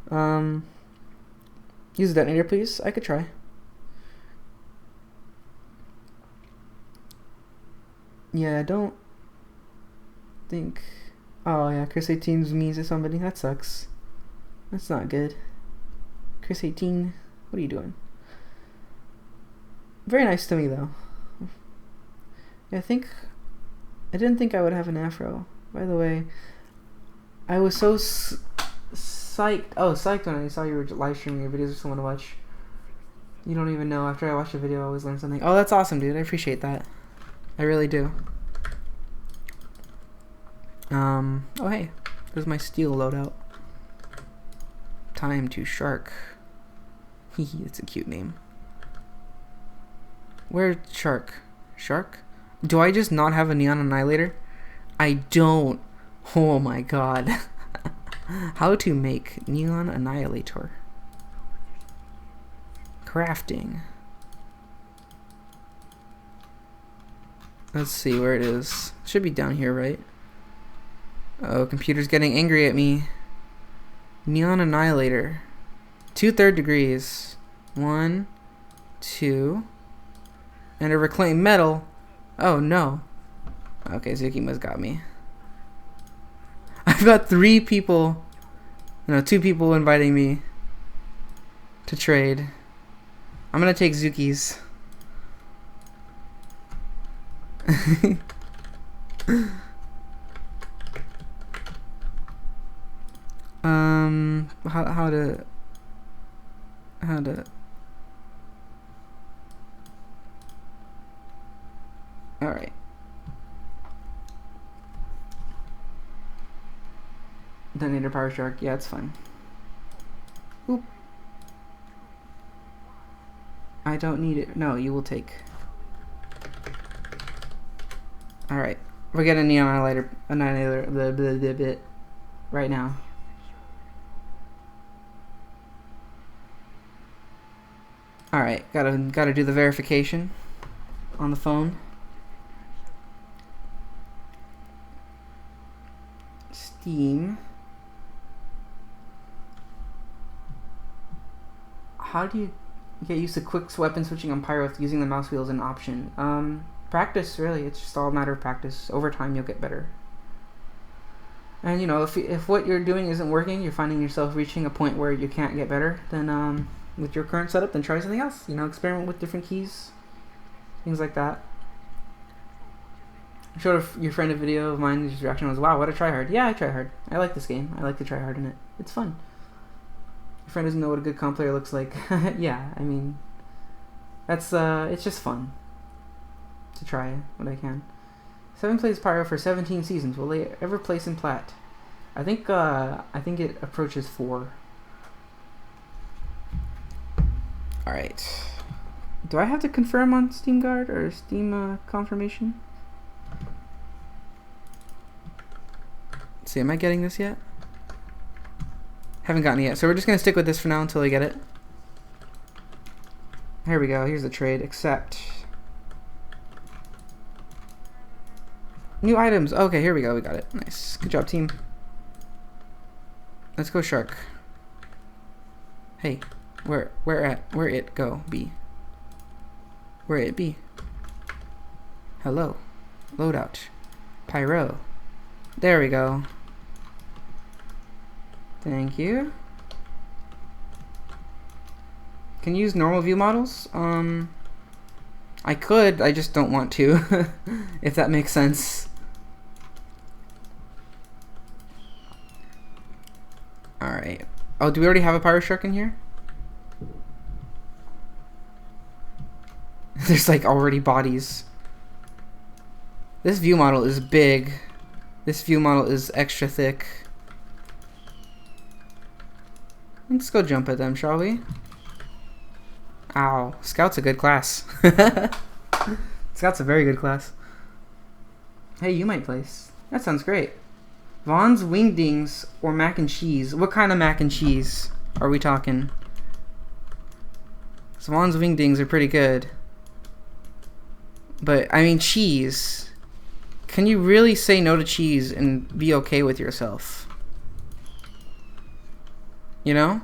Use a detonator, please. I could try. Yeah, I don't think Oh yeah, Chris 18's mean to somebody. That sucks. That's not good. Chris 18, what are you doing? Very nice to me though. I didn't think I would have an afro. By the way, I was so psyched. Oh, psyched when I saw you were live streaming your videos for someone to watch. You don't even know. After I watch a video, I always learn something. Oh, that's awesome, dude. I appreciate that. I really do. Oh hey, there's my steel loadout. Time to shark. Hehe, that's a cute name. Where's shark? Shark? Do I just not have a neon annihilator? I don't. Oh my god. How to make neon annihilator. Crafting. Let's see where it is. Should be down here, right? Oh, computer's getting angry at me. Neon annihilator. 2/3 degrees. 1, 2. And a reclaimed metal. Oh no. Okay, Zukima's got me. I've got 3 people. No, 2 people inviting me to trade. I'm gonna take Zuki's. How to all right. Detonator power shark. Yeah, it's fine. Oop. I don't need it. No, you will take. All right. We're getting a neon annihilator bit right now. All right. Gotta do the verification on the phone. Steam. How do you get used to quick weapon switching on Pyro with using the mouse wheel as an option? Practice, really. It's just all a matter of practice. Over time, you'll get better. And, you know, if what you're doing isn't working, you're finding yourself reaching a point where you can't get better, then, with your current setup, then try something else. You know, experiment with different keys. Things like that. I showed your friend a video of mine, his reaction was, wow, what a tryhard. Yeah, I try hard. I like this game. I like to try hard in it. It's fun. Your friend doesn't know what a good comp player looks like. Yeah, I mean, that's, it's just fun to try what I can. 7 plays Pyro for 17 seasons. Will they ever place in plat? I think it approaches 4. Alright. Do I have to confirm on Steam Guard or Steam confirmation? Let's see, am I getting this yet? Haven't gotten it yet, so we're just gonna stick with this for now until I get it. Here we go, here's the trade. Accept. New items. Okay, here we go, we got it. Nice. Good job, team. Let's go shark. Hey, where it go be? Where it be? Hello. Loadout. Pyro. There we go. Thank you. Can you use normal view models? I could, I just don't want to. If that makes sense. Alright. Oh, do we already have a Pyro Shark in here? There's like already bodies. This view model is big. This view model is extra thick. Let's go jump at them, shall we? Ow. Scout's a good class. Scout's a very good class. Hey, you might place. That sounds great. Vaughn's Wingdings or mac and cheese? What kind of mac and cheese are we talking? So Vaughn's Wingdings are pretty good. But, I mean, cheese. Can you really say no to cheese and be okay with yourself? You know?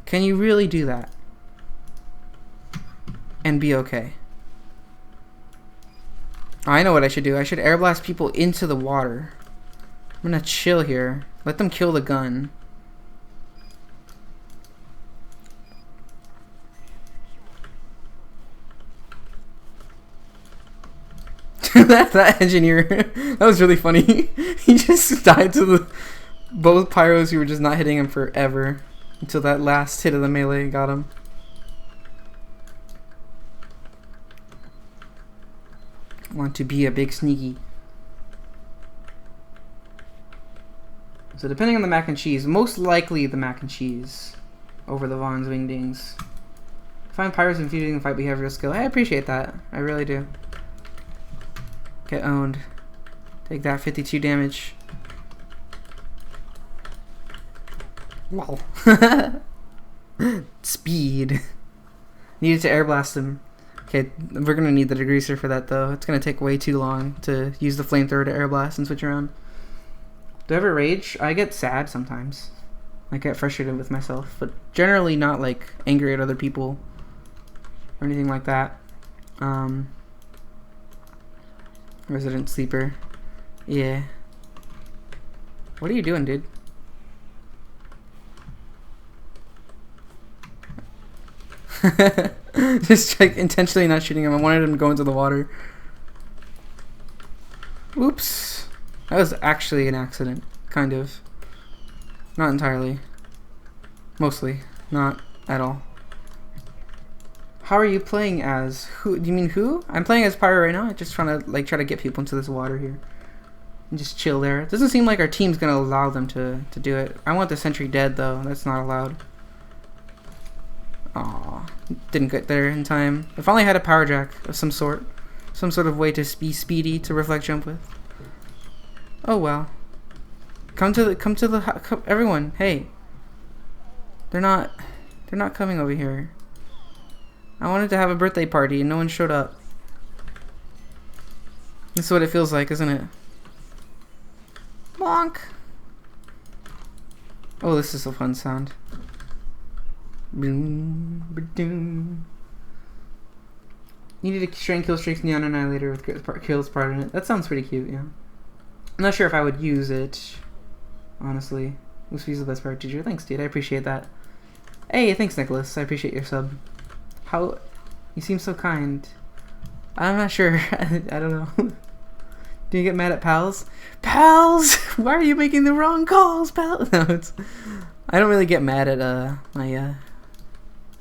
Can you really do that? And be okay? I know what I should do. I should air blast people into the water. I'm gonna chill here. Let them kill the gun. that engineer, that was really funny. He just died to both pyros who were just not hitting him forever until that last hit of the melee got him. Want to be a big sneaky. So depending on the mac and cheese, most likely the mac and cheese over the Vaughn's Wingdings. Find pyros infusing the fight, we have real skill. I appreciate that. I really do. Get owned. Take that 52 damage. Wow. Speed. Needed to air blast him. Okay, we're gonna need the degreaser for that though. It's gonna take way too long to use the flamethrower to air blast and switch around. Do I ever rage? I get sad sometimes. I get frustrated with myself, but generally not like angry at other people or anything like that. Resident sleeper. Yeah. What are you doing, dude? Just like intentionally not shooting him. I wanted him to go into the water. Oops. That was actually an accident. Kind of. Not entirely. Mostly. Not at all. How are you playing as? Who? Do you mean who? I'm playing as Pyro right now. I'm just trying to try to get people into this water here. And just chill there. It doesn't seem like our team's going to allow them to do it. I want the sentry dead though. That's not allowed. Aw, didn't get there in time. If only I had a power jack of some sort. Some sort of way to be speedy to reflect jump with. Oh well. Come to the everyone. Hey. They're not coming over here. I wanted to have a birthday party and no one showed up. This is what it feels like, isn't it? Bonk. Oh, this is a fun sound. Boom, ba-doom. Needed to strain kill streaks Neon Annihilator with kills part in it. That sounds pretty cute, yeah. I'm not sure if I would use it, honestly. Whispy's the best part teacher. Thanks, dude. I appreciate that. Hey, thanks, Nicholas. I appreciate your sub. How? You seem so kind. I'm not sure. I don't know. Do you get mad at pals? Pals! Why are you making the wrong calls, pals? No, it's... I don't really get mad at my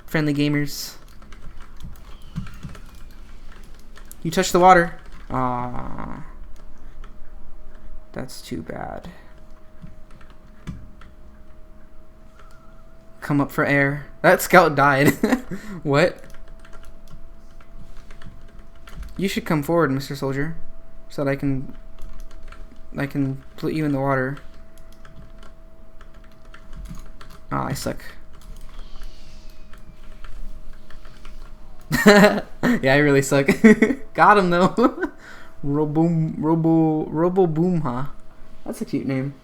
friendly gamers. You touched the water. Ah, that's too bad. Come up for air. That scout died. What? You should come forward, Mr. Soldier, so that I can put you in the water. Ah, I suck. Yeah, I really suck. Got him though. Robo Boom, huh? That's a cute name.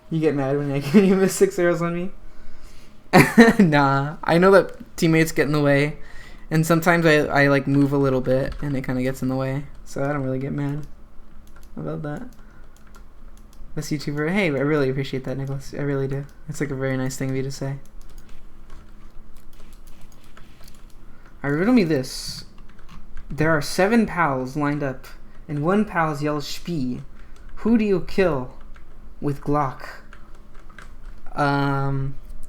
You get mad when you miss 6 arrows on me? Nah, I know that teammates get in the way, and sometimes I like move a little bit and it kind of gets in the way, so I don't really get mad about that. This YouTuber, hey, I really appreciate that, Nicholas. I really do. It's like a very nice thing of you to say. Alright, riddle me this. There are 7 pals lined up, and one pal yells Spee. Who do you kill with Glock?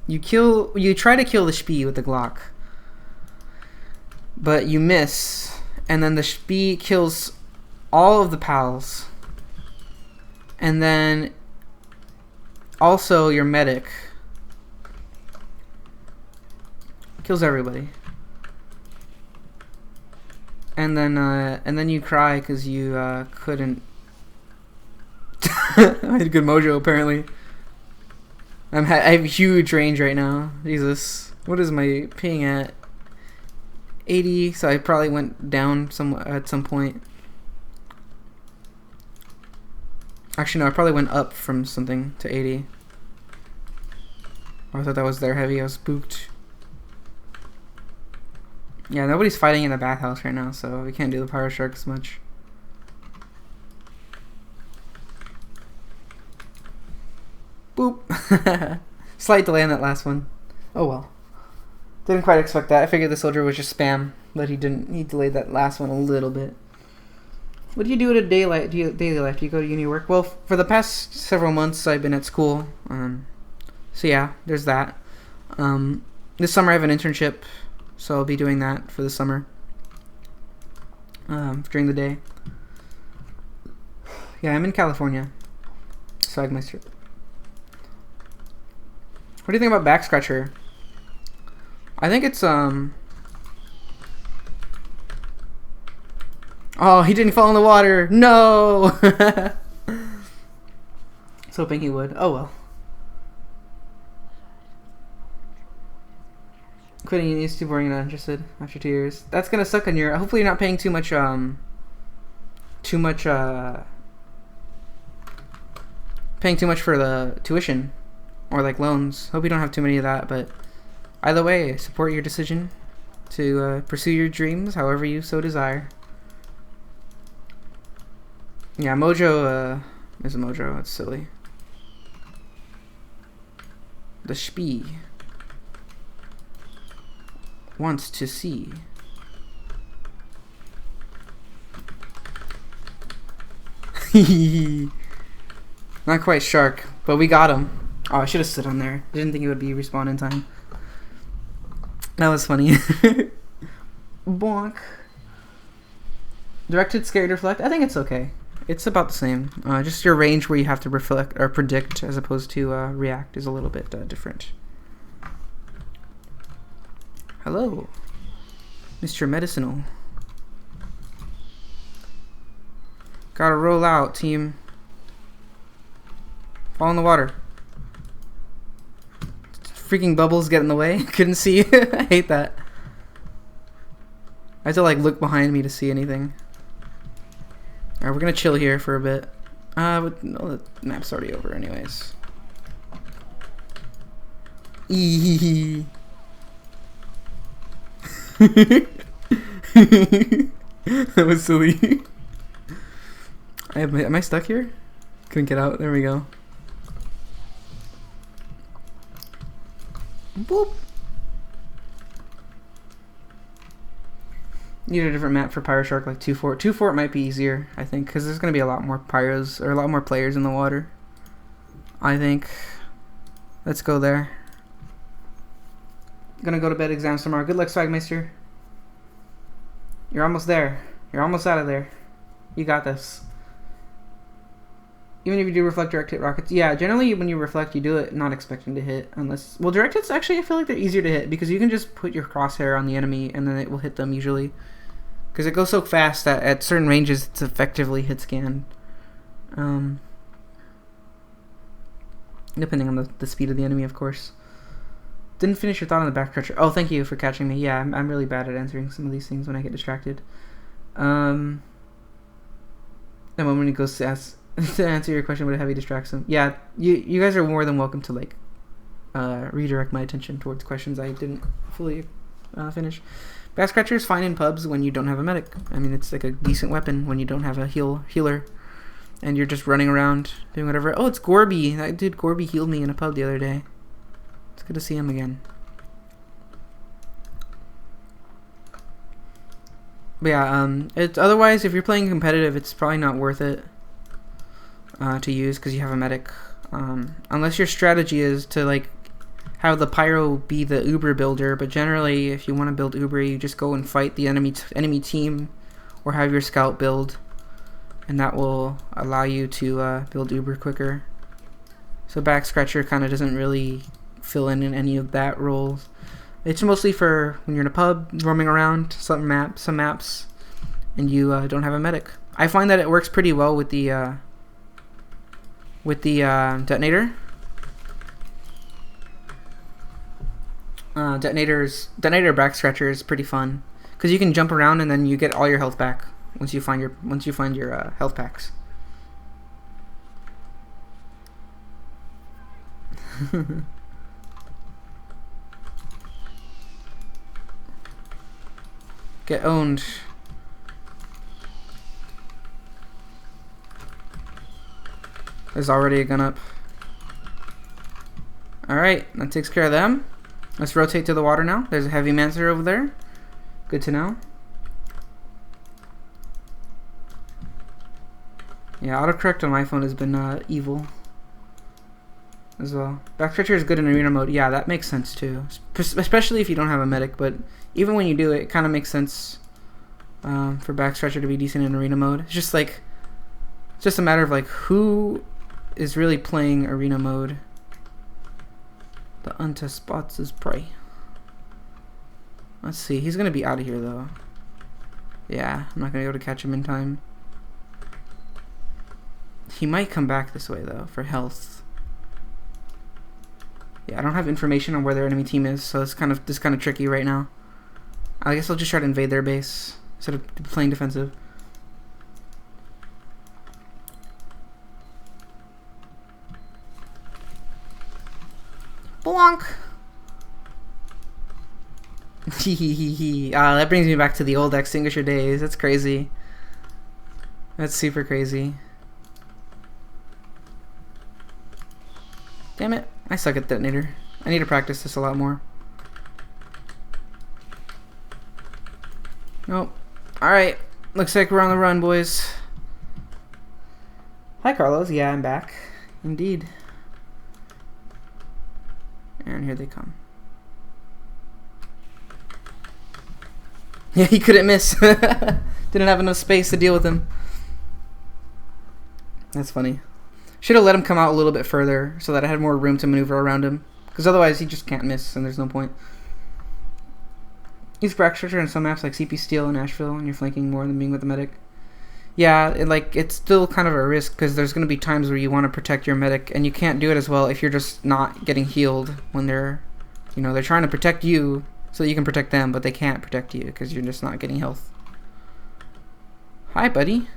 You try to kill the Spee with the Glock, but you miss, and then the Spee kills all of the pals, and then also your medic kills everybody. And then you cry because you couldn't. I had good mojo apparently. I have huge range right now. Jesus, what is my ping at? 80. So I probably went down at some point. Actually, no, I probably went up from something to 80. I thought that was their heavy. I was spooked. Yeah, nobody's fighting in the bathhouse right now, so we can't do the Pyro Sharks much. Boop. Slight delay on that last one. Oh well. Didn't quite expect that. I figured the soldier was just spam, but he didn't. He delayed that last one a little bit. What do you do at a daily life? Do you go to uni or work? Well, for the past several months, I've been at school. So yeah, there's that. This summer I have an internship, so I'll be doing that for the summer. During the day. Yeah, I'm in California. Swagmeister. What do you think about Back Scratcher? I think it's Oh, he didn't fall in the water. No. I was hoping he would. Oh well. Quitting uni is too boring and not interested after 2 years. That's gonna suck on your. Hopefully, you're not paying too much. Paying too much for the tuition, or like loans. Hope you don't have too many of that. But either way, support your decision to pursue your dreams, however you so desire. Yeah, Mojo is a Mojo. That's silly. The Spee wants to see. Not quite shark, but we got him. Oh, I should have stood on there. I didn't think it would be respawn in time. That was funny. Bonk. Directed, scared, reflect. I think it's okay. It's about the same. Just your range where you have to reflect or predict as opposed to react is a little bit different. Hello, Mr. Medicinal. Gotta roll out, team. Fall in the water. Freaking bubbles get in the way. Couldn't see. I hate that. I have to like look behind me to see anything. Alright, we're gonna chill here for a bit. But no, the map's already over anyways. Eeeeee. That was silly. Am I stuck here? Couldn't get out. There we go. Boop. Need a different map for Pyro Shark, like 2-4. 2-4 might be easier, I think, because there's going to be a lot more Pyros, or a lot more players in the water. I think. Let's go there. Gonna go to bed, exams tomorrow. Good luck, Swagmeister. You're almost there. You're almost out of there. You got this. Even if you do reflect direct hit rockets. Yeah, generally when you reflect, you do it not expecting to hit. Unless... Well, direct hits, actually, I feel like they're easier to hit. Because you can just put your crosshair on the enemy, and then it will hit them, usually. Because it goes so fast that at certain ranges, it's effectively hit scanned. Depending on the speed of the enemy, of course. Didn't finish your thought on the back scratcher. Oh, thank you for catching me. Yeah, I'm really bad at answering some of these things when I get distracted. The moment he goes to answer your question, but heavy distracts him. Yeah, you guys are more than welcome to like redirect my attention towards questions I didn't fully finish. Back scratcher is fine in pubs when you don't have a medic. I mean, it's like a decent weapon when you don't have a healer, and you're just running around doing whatever. Oh, it's Gorby. That dude Gorby healed me in a pub the other day. It's good to see him again. But yeah, it's otherwise if you're playing competitive, it's probably not worth it to use because you have a medic. Unless your strategy is to like have the Pyro be the Uber builder, but generally if you want to build Uber, you just go and fight the enemy team, or have your scout build, and that will allow you to build Uber quicker. So back scratcher kind of doesn't really fill in any of that roles. It's mostly for when you're in a pub, roaming around some maps, and you don't have a medic. I find that it works pretty well with the detonator. Detonator back scratcher is pretty fun because you can jump around and then you get all your health back once you find your health packs. Get owned. There's already a gun up. Alright, that takes care of them. Let's rotate to the water now. There's a heavy mancer over there. Good to know. Yeah, autocorrect on my phone has been evil as well. Backstretcher is good in arena mode. Yeah, that makes sense too. Especially if you don't have a medic, but even when you do it, it kind of makes sense for backstretcher to be decent in arena mode. It's just like, it's just a matter of like who is really playing arena mode. The untest spots is prey. Let's see, he's gonna be out of here though. Yeah, I'm not gonna be able to catch him in time. He might come back this way though for health. Yeah, I don't have information on where their enemy team is, so it's kind of tricky right now. I guess I'll just try to invade their base instead of playing defensive. Bonk. That brings me back to the old extinguisher days. That's crazy. That's super crazy. Damn it. I suck at detonator. I need to practice this a lot more. Nope. Alright. Looks like we're on the run, boys. Hi, Carlos. Yeah, I'm back. Indeed. And here they come. Yeah, he couldn't miss. Didn't have enough space to deal with him. That's funny. Should have let him come out a little bit further so that I had more room to maneuver around him. Because otherwise he just can't miss and there's no point. Use backstretcher in some maps like CP Steel and Nashville and you're flanking more than being with the medic. Yeah, it's still kind of a risk because there's going to be times where you want to protect your medic and you can't do it as well if you're just not getting healed when they're, you know, they're trying to protect you so that you can protect them, but they can't protect you because you're just not getting health. Hi, buddy.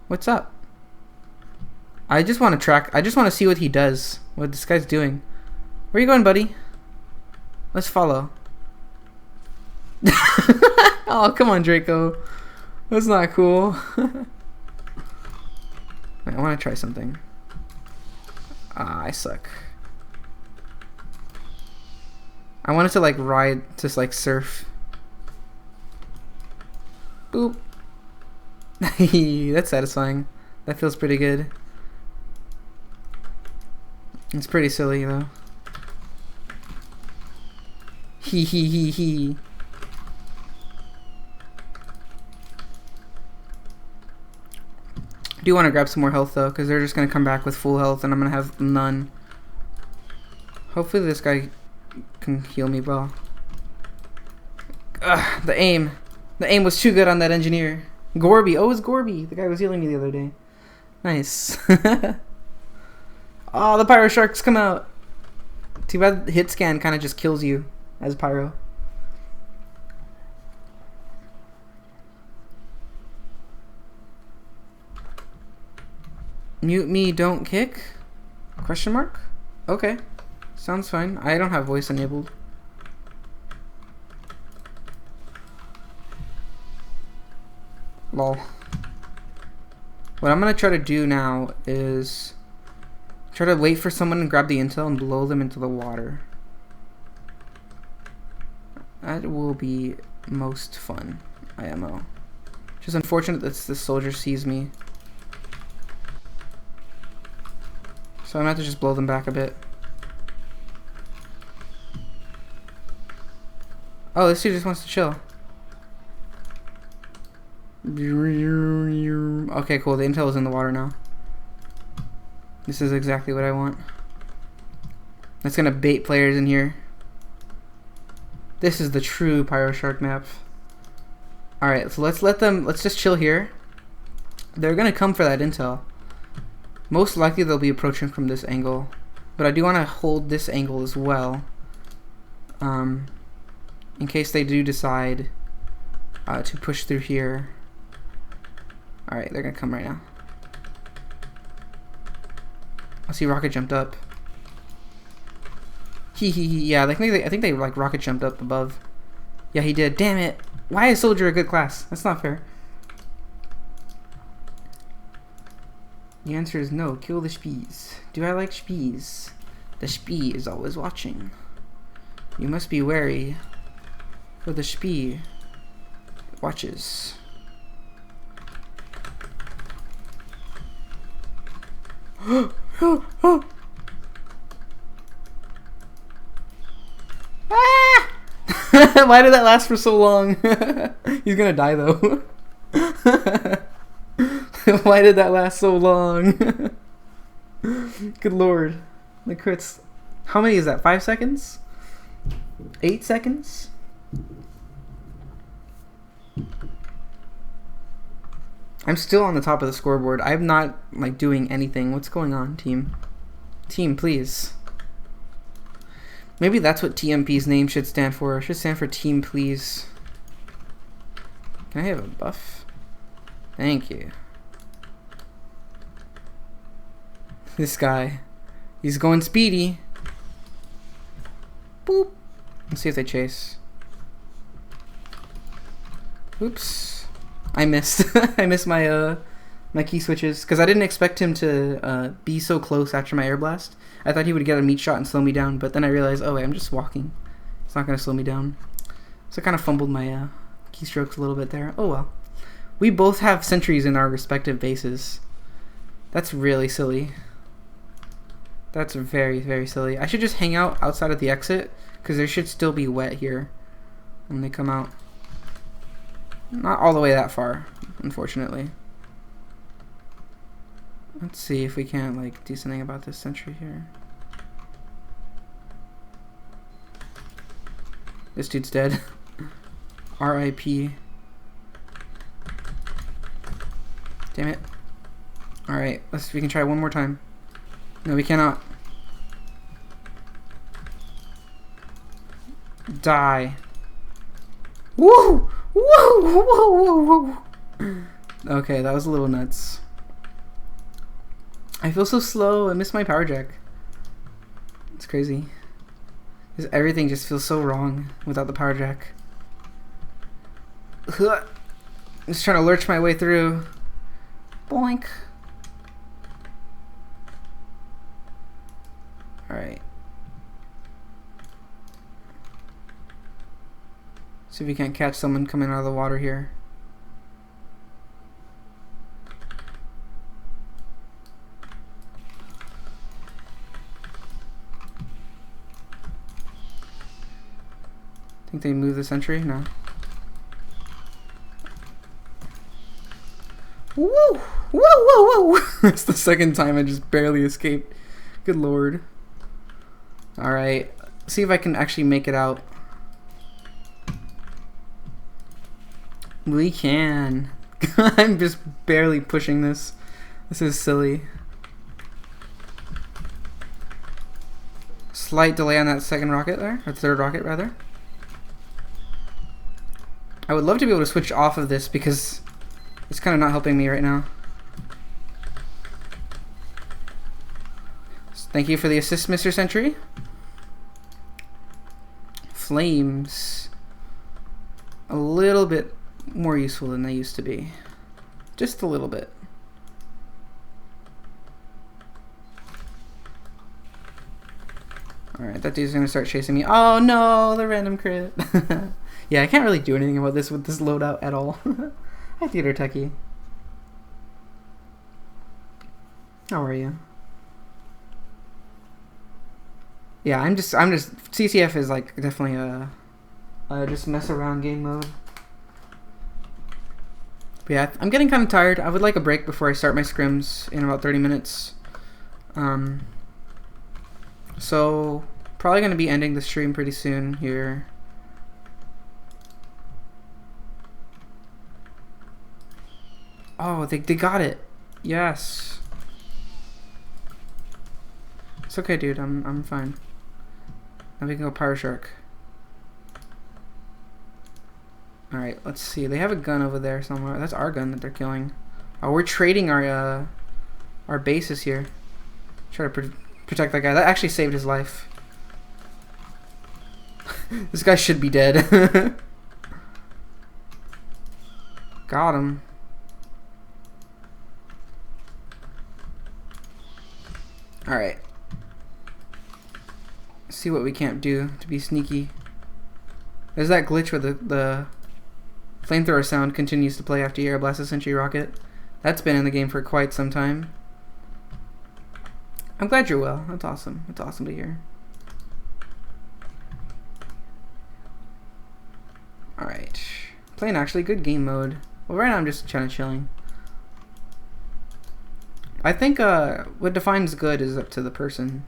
What's up? I just want to see what he does, what this guy's doing. Where are you going, buddy? Let's follow. Oh, come on, Draco. That's not cool. Wait, I want to try something. I suck. I wanted to like ride, just like surf. Boop. That's satisfying. That feels pretty good. It's pretty silly though. He. Do want to grab some more health though, because they're just gonna come back with full health, and I'm gonna have none. Hopefully this guy can heal me well. Ugh, the aim was too good on that engineer. Gorby, oh, it's Gorby. The guy was healing me the other day. Nice. Oh, the Pyro Sharks come out. Too bad hit scan kind of just kills you as Pyro. Mute me, don't kick? Question mark? Okay. Sounds fine. I don't have voice enabled. Lol. What I'm gonna try to do now is try to wait for someone to grab the intel and blow them into the water. That will be most fun, IMO. Just unfortunate that this soldier sees me. So I'm gonna have to just blow them back a bit. Oh, this dude just wants to chill. Okay, cool. The intel is in the water now. This is exactly what I want. That's gonna bait players in here. This is the true Pyro Shark map. Alright, so let's just chill here. They're gonna come for that intel. Most likely they'll be approaching from this angle. But I do want to hold this angle as well. In case they do decide to push through here. Alright, they're gonna come right now. I see rocket jumped up. Yeah, I think they like rocket jumped up above. Yeah, he did. Damn it! Why is soldier a good class? That's not fair. The answer is no. Kill the Spies. Do I like Spies? The spee is always watching. You must be wary, for the spee watches. Ah! Why did that last for so long? He's gonna die though. Why did that last so long? Good lord. The crits. How many is that? 5 seconds? 8 seconds? I'm still on the top of the scoreboard. I'm not like doing anything. What's going on, team? Team, please. Maybe that's what TMP's name should stand for. It should stand for team, please. Can I have a buff? Thank you. This guy. He's going speedy. Boop. Let's see if they chase. Oops. I missed. I missed my my key switches because I didn't expect him to be so close after my air blast. I thought he would get a meat shot and slow me down, but then I realized, oh wait, I'm just walking. It's not gonna slow me down. So I kind of fumbled my keystrokes a little bit there. Oh well. We both have sentries in our respective bases. That's really silly. That's very, very silly. I should just hang out outside of the exit because there should still be wet here when they come out. Not all the way that far, unfortunately. Let's see if we can't like do something about this sentry here. This dude's dead. R.I.P. Damn it. Alright, we can try one more time. No, we cannot. Die. Woo! Woo! Woo! Woo! Woo! Okay, that was a little nuts. I feel so slow. I miss my power jack. It's crazy. Because everything just feels so wrong without the power jack. I'm just trying to lurch my way through. Boink. Alright. See if we can't catch someone coming out of the water here. Think they moved the sentry? No. Woo! Woo! Woo! Woo! That's the second time I just barely escaped. Good lord. Alright. See if I can actually make it out. We can. I'm just barely pushing this. This is silly. Slight delay on that second rocket there. Or third rocket, rather. I would love to be able to switch off of this because it's kind of not helping me right now. Thank you for the assist, Mr. Sentry. Flames. A little bit more useful than they used to be. Just a little bit. Alright, that dude's gonna start chasing me. Oh no, the random crit. Yeah, I can't really do anything about this with this loadout at all. Hi, Theater Techie. How are you? Yeah, I'm just CCF is like definitely a just mess around game mode. But yeah, I'm getting kind of tired. I would like a break before I start my scrims in about 30 minutes. So probably gonna be ending the stream pretty soon here. Oh, they got it. Yes. It's okay, dude. I'm fine. Now we can go Pyro Shark. Alright, let's see. They have a gun over there somewhere. That's our gun that they're killing. Oh, we're trading our bases here. Try to protect that guy. That actually saved his life. This guy should be dead. Got him. Alright. see what we can't do to be sneaky. There's that glitch where the flamethrower sound continues to play after you air blast a sentry rocket. That's been in the game for quite some time. I'm glad you're well. That's awesome. That's awesome to hear. Alright. Playing actually good game mode. Well, right now I'm just kind of chilling. I think what defines good is up to the person.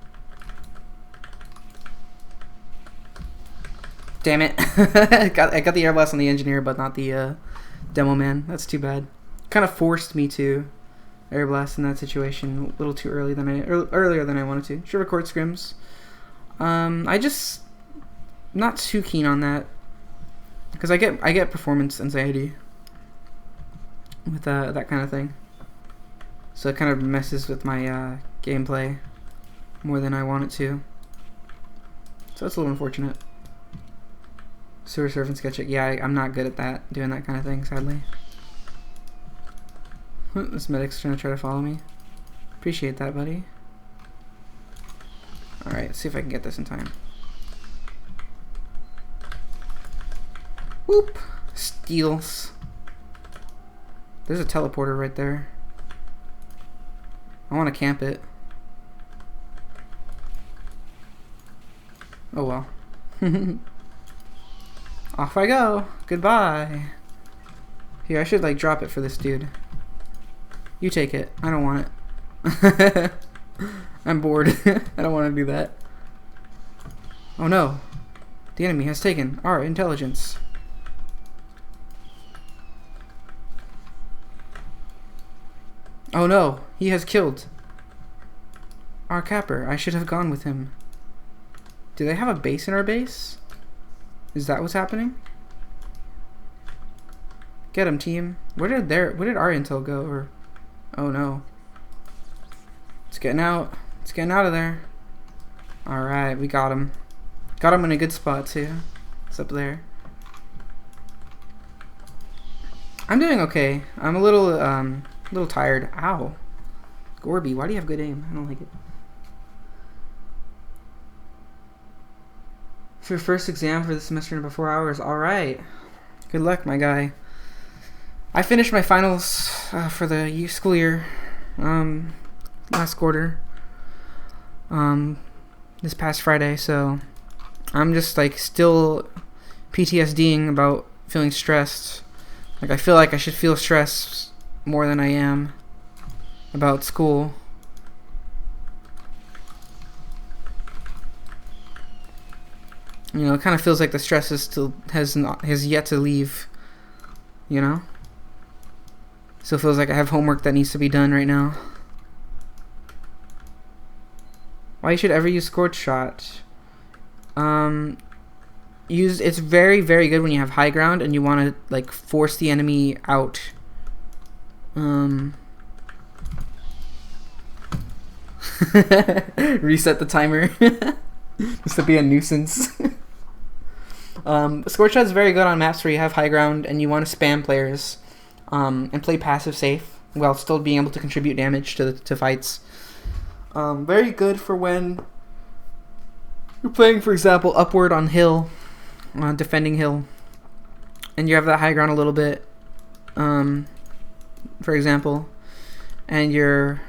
Damn it. I got the air blast on the engineer, but not the demo man. That's too bad. Kind of forced me to air blast in that situation a little too earlier than I wanted to. Should record scrims. I just not too keen on that because I get performance anxiety with that kind of thing. So it kind of messes with my gameplay more than I want it to. So that's a little unfortunate. Sewer surf and sketch it. Yeah, I'm not good at that, doing that kind of thing, sadly. This medic's trying to follow me. Appreciate that, buddy. Alright, let's see if I can get this in time. Whoop! Steals. There's a teleporter right there. I want to camp it. Oh well. Off I go. Goodbye. Here, I should like drop it for this dude. You take it. I don't want it. I'm bored. I don't want to do that. Oh no. The enemy has taken our intelligence. Oh no. He has killed our capper. I should have gone with him. Do they have a base in our base? Is that what's happening? Get him, team. Where did our intel go? Or, oh no. It's getting out. It's getting out of there. Alright, we got him. Got him in a good spot too. It's up there. I'm doing okay. I'm a little tired. Ow. Gorby, why do you have good aim? I don't like it. It's your first exam for the semester in about 4 hours. Alright. Good luck, my guy. I finished my finals for the school year last quarter this past Friday, so I'm just like still PTSDing about feeling stressed. Like I feel like I should feel stressed more than I am about school. You know, it kind of feels like the stress is still has yet to leave. You know, still feels like I have homework that needs to be done right now. Why you should ever use Scorch Shot? It's very, very good when you have high ground and you want to like force the enemy out. Reset the timer. Just to be a nuisance. Scorch Shot is very good on maps where you have high ground and you want to spam players and play passive safe while still being able to contribute damage to fights. Very good for when you're playing, for example, upward on hill, defending hill, and you have that high ground a little bit, for example, and or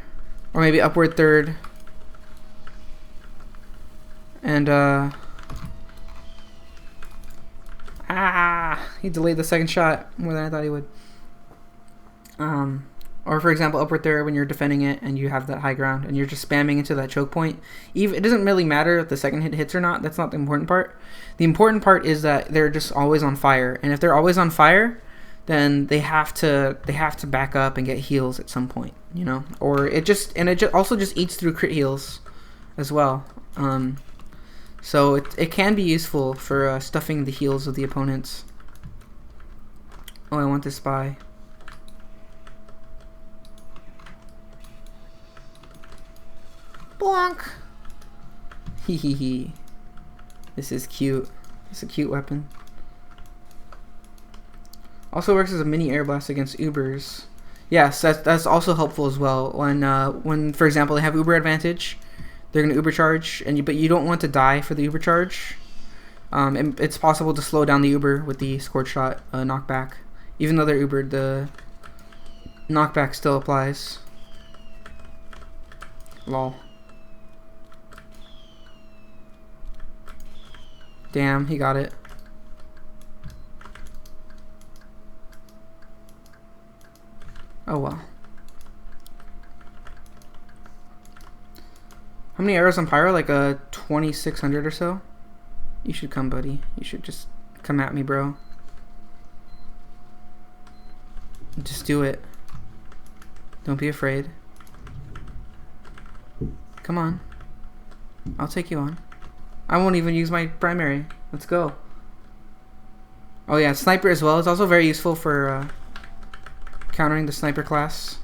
maybe upward third, and he delayed the second shot more than I thought he would. Or for example, upward third when you're defending it and you have that high ground and you're just spamming into that choke point. It doesn't really matter if the second hit hits or not. That's not the important part. The important part is that they're just always on fire. And if they're always on fire, then they have to back up and get heals at some point, you know. Or it also just eats through crit heals as well. So it can be useful for stuffing the heals of the opponents. Oh, I want this spy. Bonk. Hehehe. This is cute. It's a cute weapon. Also works as a mini air blast against Ubers. Yes, that's also helpful as well. When for example they have Uber advantage, they're gonna uber charge, but you don't want to die for the uber charge. It's possible to slow down the uber with the scorch shot knockback. Even though they're ubered, the knockback still applies. Lol. Damn, he got it. Oh well. How many arrows on Pyro? Like 2,600 or so? You should come, buddy. You should just come at me, bro. Just do it. Don't be afraid. Come on. I'll take you on. I won't even use my primary. Let's go. Oh yeah, sniper as well. It's also very useful for countering the sniper class.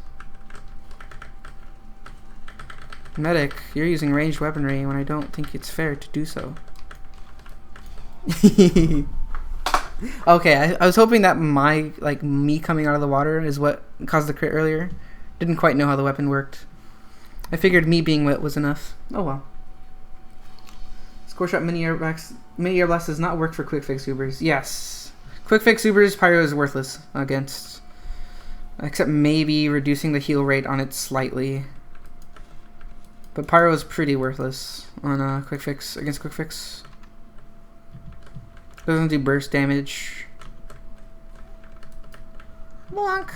Medic, you're using ranged weaponry when I don't think it's fair to do so. Okay, I was hoping that me coming out of the water is what caused the crit earlier. Didn't quite know how the weapon worked. I figured me being wet was enough. Oh well. Score shot mini air blast does not work for quick fix ubers. Yes. Quick fix ubers, Pyro is worthless against. Except maybe reducing the heal rate on it slightly. But Pyro is pretty worthless on quick fix against quick fix. Doesn't do burst damage. Bonk.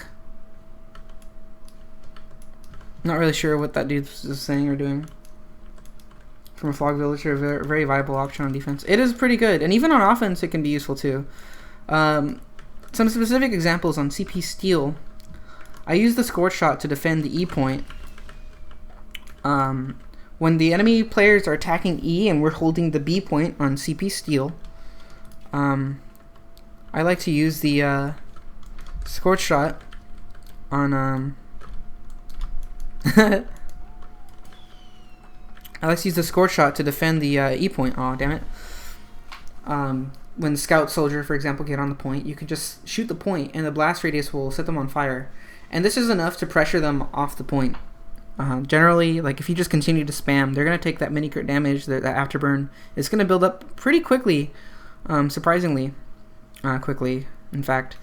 Not really sure what that dude is saying or doing. From a Fog Villager, a very viable option on defense. It is pretty good, and even on offense, it can be useful too. Some specific examples on CP Steel. I use the Scorch Shot to defend the E point. When the enemy players are attacking E and we're holding the B point on CP Steel, I like to use the Scorch Shot on I like to use the Scorch Shot to defend the E point. Oh damn it! When Scout Soldier, for example, get on the point, you can just shoot the point, and the blast radius will set them on fire. And this is enough to pressure them off the point. Generally, like if you just continue to spam, they're gonna take that mini crit damage. That afterburn is gonna build up pretty quickly, surprisingly quickly, in fact,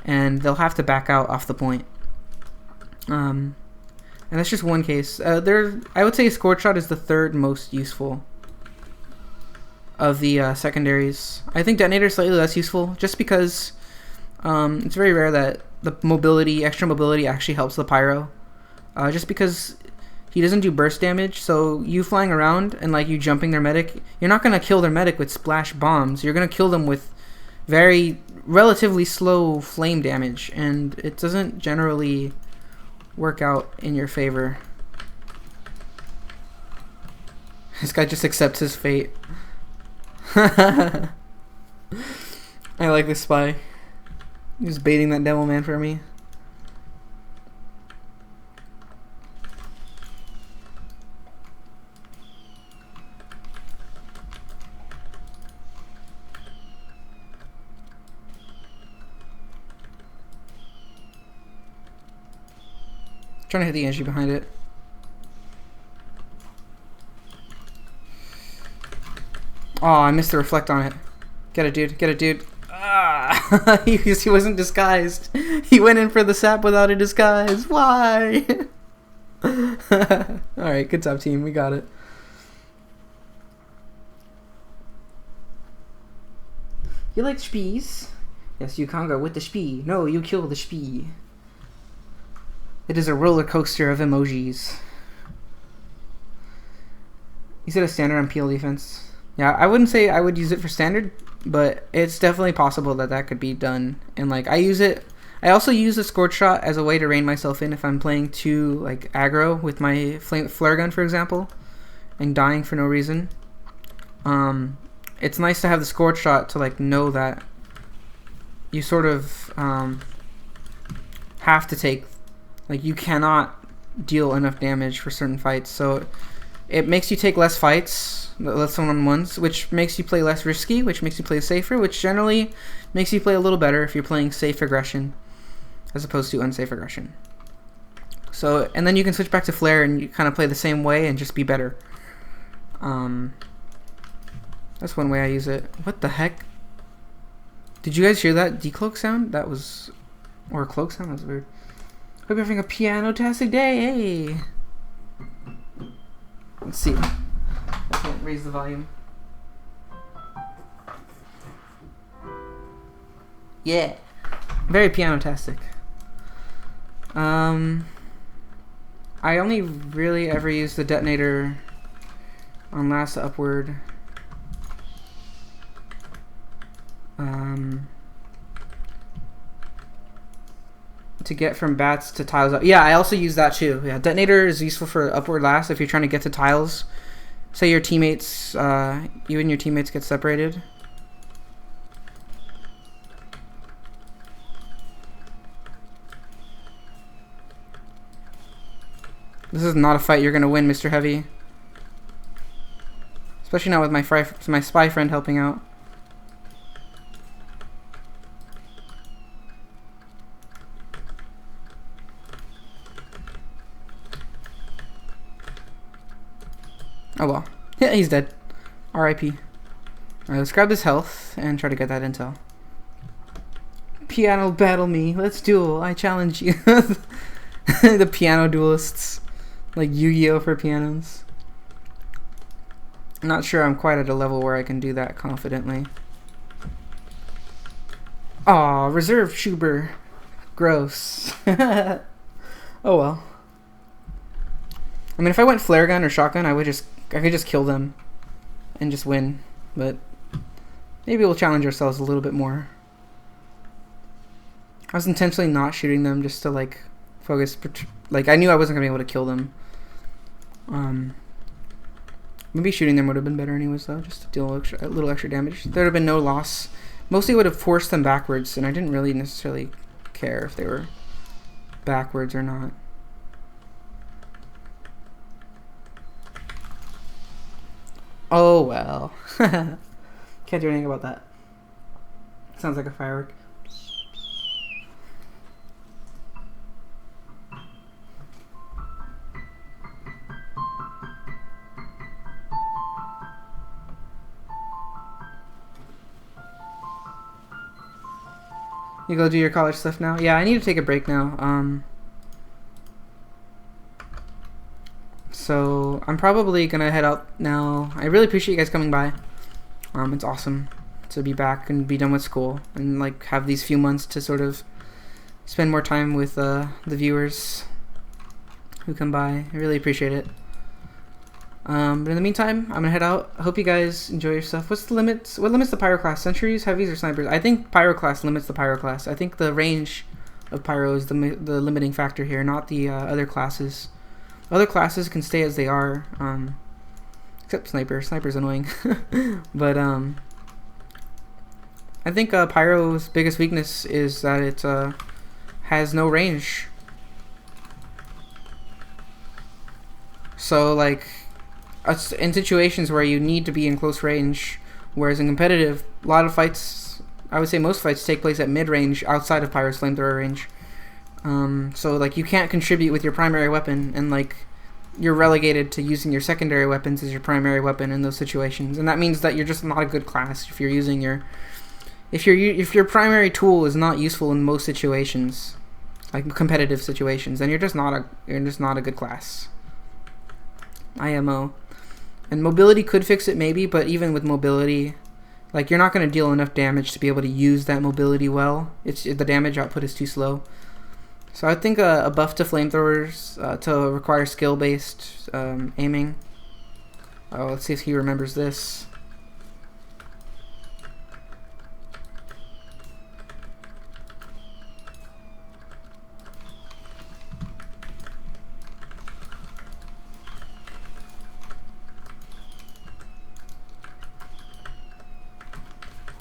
and they'll have to back out off the point. And that's just one case. I would say Scorch Shot is the third most useful of the secondaries. I think Detonator is slightly less useful, just because it's very rare that the extra mobility actually helps the Pyro. Just because he doesn't do burst damage, so you flying around and like you jumping their medic, you're not gonna kill their medic with splash bombs. You're gonna kill them with relatively slow flame damage, and it doesn't generally work out in your favor. This guy just accepts his fate. I like this spy. He's baiting that devil man for me. Trying to hit the energy behind it. Oh, I missed the reflect on it. Get it, dude. Get it, dude. Ah! he wasn't disguised. He went in for the sap without a disguise. Why? Alright, good job, team. We got it. You like spees? Yes, you conga with the spee. No, you kill the spee. It is a roller coaster of emojis. You said a standard on PL defense. Yeah, I wouldn't say I would use it for standard, but it's definitely possible that could be done. And like I also use the Scorch Shot as a way to rein myself in if I'm playing too like aggro with my flare gun, for example, and dying for no reason. It's nice to have the Scorch Shot to like know that you sort of have to take. Like, you cannot deal enough damage for certain fights, so it makes you take less fights, less one-on-ones, which makes you play less risky, which makes you play safer, which generally makes you play a little better if you're playing safe aggression as opposed to unsafe aggression. So, and then you can switch back to flare and you kind of play the same way and just be better. That's one way I use it. What the heck? Did you guys hear that decloak sound? That was... Or a cloak sound? That was weird. Hope you're having a piano-tastic day. Hey! Let's see. I can't raise the volume. Yeah! Very piano-tastic. I only really ever use the detonator on last upward. To get from bats to tiles up. Yeah, I also use that too. Yeah, detonator is useful for upward last if you're trying to get to tiles. Say your teammates, you and your teammates get separated. This is not a fight you're gonna win, Mr. Heavy. Especially not with my spy friend helping out. Oh well. Yeah, he's dead. R.I.P. Alright, let's grab his health and try to get that intel. Piano battle me. Let's duel. I challenge you. The piano duelists. Like Yu-Gi-Oh! For pianos. I'm not sure I'm quite at a level where I can do that confidently. Aw, reserve Schuber. Gross. Oh well. I mean, if I went flare gun or shotgun, I could just kill them and just win. But maybe we'll challenge ourselves a little bit more. I was intentionally not shooting them just to like focus. Like I knew I wasn't gonna be able to kill them. Maybe shooting them would have been better anyways, though, just to deal a little extra damage. There would have been no loss. Mostly would have forced them backwards, and I didn't really necessarily care if they were backwards or not. Oh well. Can't do anything about that. Sounds like a firework. You go do your college stuff now? Yeah, I need to take a break now. So I'm probably gonna head out now. I really appreciate you guys coming by. It's awesome to be back and be done with school and like have these few months to sort of spend more time with the viewers who come by. I really appreciate it. But in the meantime, I'm gonna head out. I hope you guys enjoy your stuff. What's the limits? What limits the pyro class? Sentries, heavies, or snipers? I think pyro class limits the pyro class. I think the range of pyro is the limiting factor here, not the other classes. Other classes can stay as they are, except sniper. Sniper's annoying. But I think pyro's biggest weakness is that it has no range. So like in situations where you need to be in close range, whereas in competitive, a lot of fights, I would say most fights take place at mid-range outside of pyro's flamethrower range. So like you can't contribute with your primary weapon, and like you're relegated to using your secondary weapons as your primary weapon in those situations, and that means that you're just not a good class if you're using your if your primary tool is not useful in most situations, like competitive situations, then you're just not a good class. IMO. And mobility could fix it maybe, but even with mobility, like you're not going to deal enough damage to be able to use that mobility well. The damage output is too slow. So I think a buff to flamethrowers to require skill-based aiming. Oh, let's see if he remembers this.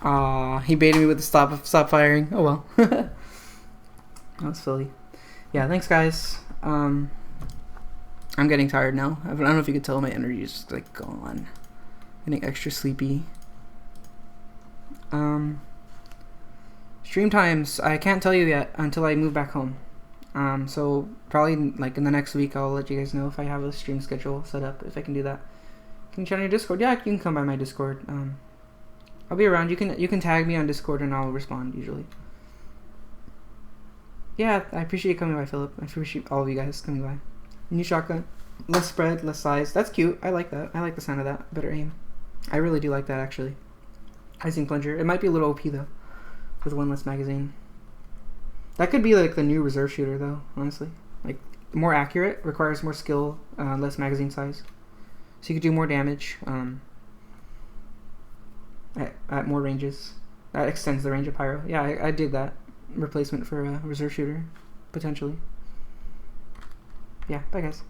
Aw, he baited me with the stop firing. Oh well. That was silly. Yeah, thanks guys. I'm getting tired now. I don't know if you could tell my energy is just like gone. Getting extra sleepy. Stream times, I can't tell you yet until I move back home. So probably like in the next week I'll let you guys know if I have a stream schedule set up, if I can do that. Can you chat on your Discord? Yeah, you can come by my Discord. I'll be around. You can tag me on Discord and I'll respond usually. Yeah, I appreciate you coming by, Philip. I appreciate all of you guys coming by. New shotgun. Less spread, less size. That's cute. I like that. I like the sound of that. Better aim. I really do like that, actually. Icing plunger. It might be a little OP, though. With one less magazine. That could be like the new reserve shooter, though, honestly. Like, more accurate. Requires more skill. Less magazine size. So you could do more damage. At more ranges. That extends the range of Pyro. Yeah, I did that. Replacement for a reserve shooter, potentially. Yeah, bye guys.